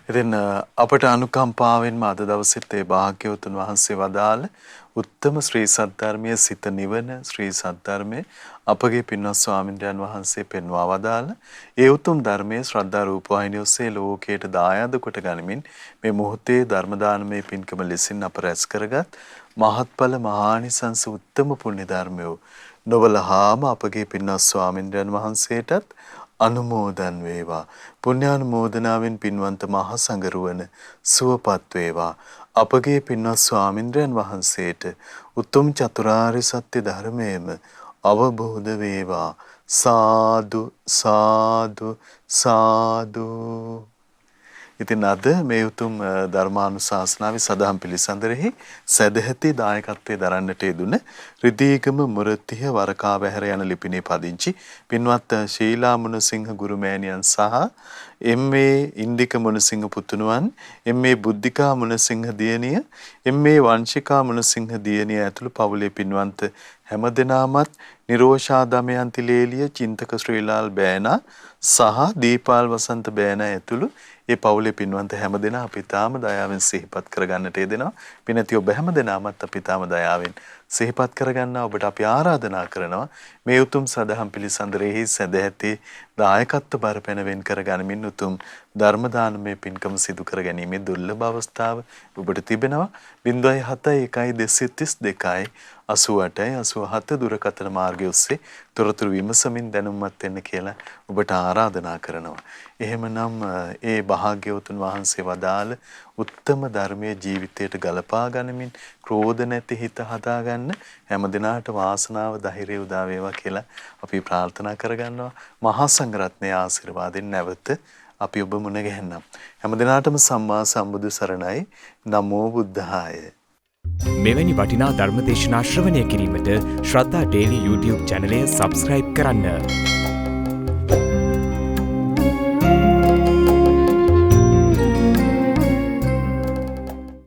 S1: ඉතින් අපට අනුකම්පාවෙන්ම අද දවසෙත් ඒ භාග්‍යවතුන් වහන්සේ වදාළ උත්තම ශ්‍රී සද්ධර්මයේ සිත නිවන ශ්‍රී සද්ධර්මයේ අපගේ පින්වත් ස්වාමින්ද්‍රයන් වහන්සේ පෙන්වා වදාළ ඒ උතුම් ධර්මයේ ශ්‍රද්ධා රූපවාහිනිය ඔස්සේ ලෝකයට දායාද කොට ගනිමින් මේ මොහොතේ ධර්ම දානමය පින්කම ලෙසින් අප රැස් කරගත් මහත්ඵල මහානිසංස උත්තම පුණ්‍ය ධර්මය නොබලහාම අපගේ පින්වත් ස්වාමින්ද්‍රයන් වහන්සේටත් අනුමෝදන් වේවා. පුණ්‍යානුමෝදනාවෙන් පින්වන්ත මහා සංඝරුවන සුවපත් වේවා. අපගේ පින්වත් ස්වාමින්ද්‍රයන් වහන්සේට උතුම් චතුරාර්ය සත්‍ය ධර්මයේම අවබෝධ වේවා. සාදු සාදු සාදු. ඉතින් අද මේ උතුම් ධර්මානුශාසනාවේ සදහම් පිළිසඳරෙහි සදැහැති දායකත්වයේ දරන්නට යෙදුන රිදීගම මුරතිහ වරකා වැහැර යන ලිපිනේ පදිංචි පින්වත් ශීලා මුණසිංහ ගුරුමෑණියන් සහ එම්.ඒ. ඉන්දික මුණසිංහ පුතුණුවන් එම්.ඒ. බුද්ධිකා මුණසිංහ දියණිය එම්.ඒ. වංශිකා මුණසිංහ දියණිය ඇතුළු පවුලේ පින්වන්ත හැමදෙනාමත් නිරෝෂා දමයන්ති ලේලිය චින්තක ශ්‍රීලාල් බෑනා සහ දීපාල් වසන්ත බෑනා ඇතුළු ඒ පවුලේ පින්වන්ත හැමදෙනා අපි තාම දයාවෙන් සිහිපත් කරගන්නට යෙදෙනවා. පිනැති ඔබ හැමදෙනාමත් අපි තාම දයාවෙන් සිහිපත් කරගන්නා ඔබට අපි ආරාධනා කරනවා මේ උතුම් සදහම් පිළිසඳරෙහි සදැහැති දායකත්ව බර පැනවෙන් කරගනිමින් උතුම් ධර්ම දානමය පින්කම සිදු කර ගැනීමේ දුර්ලභ අවස්ථාව ඔබට තිබෙනවා. 071232 88 87 දුරකථන මාර්ගය ඔස්සේ තොරතුරු විමසමින් දැනුම්මත් වෙන්න කියලා ඔබට ආරාධනා කරනවා. එහෙමනම් ඒ භාග්‍යවතුන් වහන්සේ වදාළ උත්තම ධර්මයේ ජීවිතයට ගලපා ගනිමින් ක්‍රෝධ නැති හිත හදා කරගන්න හැම දිනාට වාසනාව ධෛර්යය උදා වේවා කියලා අපි ප්‍රාර්ථනා කරගන්නවා. මහා සංඝරත්නයේ ආශිර්වාදයෙන් නැවත අපි ඔබ මුණ ගැහෙන්නම්. හැම දිනාටම සම්මා සම්බුදු සරණයි. නමෝ බුද්ධාය.
S3: මෙවැනි වටිනා ධර්මදේශනා ශ්‍රවණය කිරීමට ශ්‍රද්ධා ඩේලි YouTube චැනලය සබස්ක්‍රයිබ් කරන්න.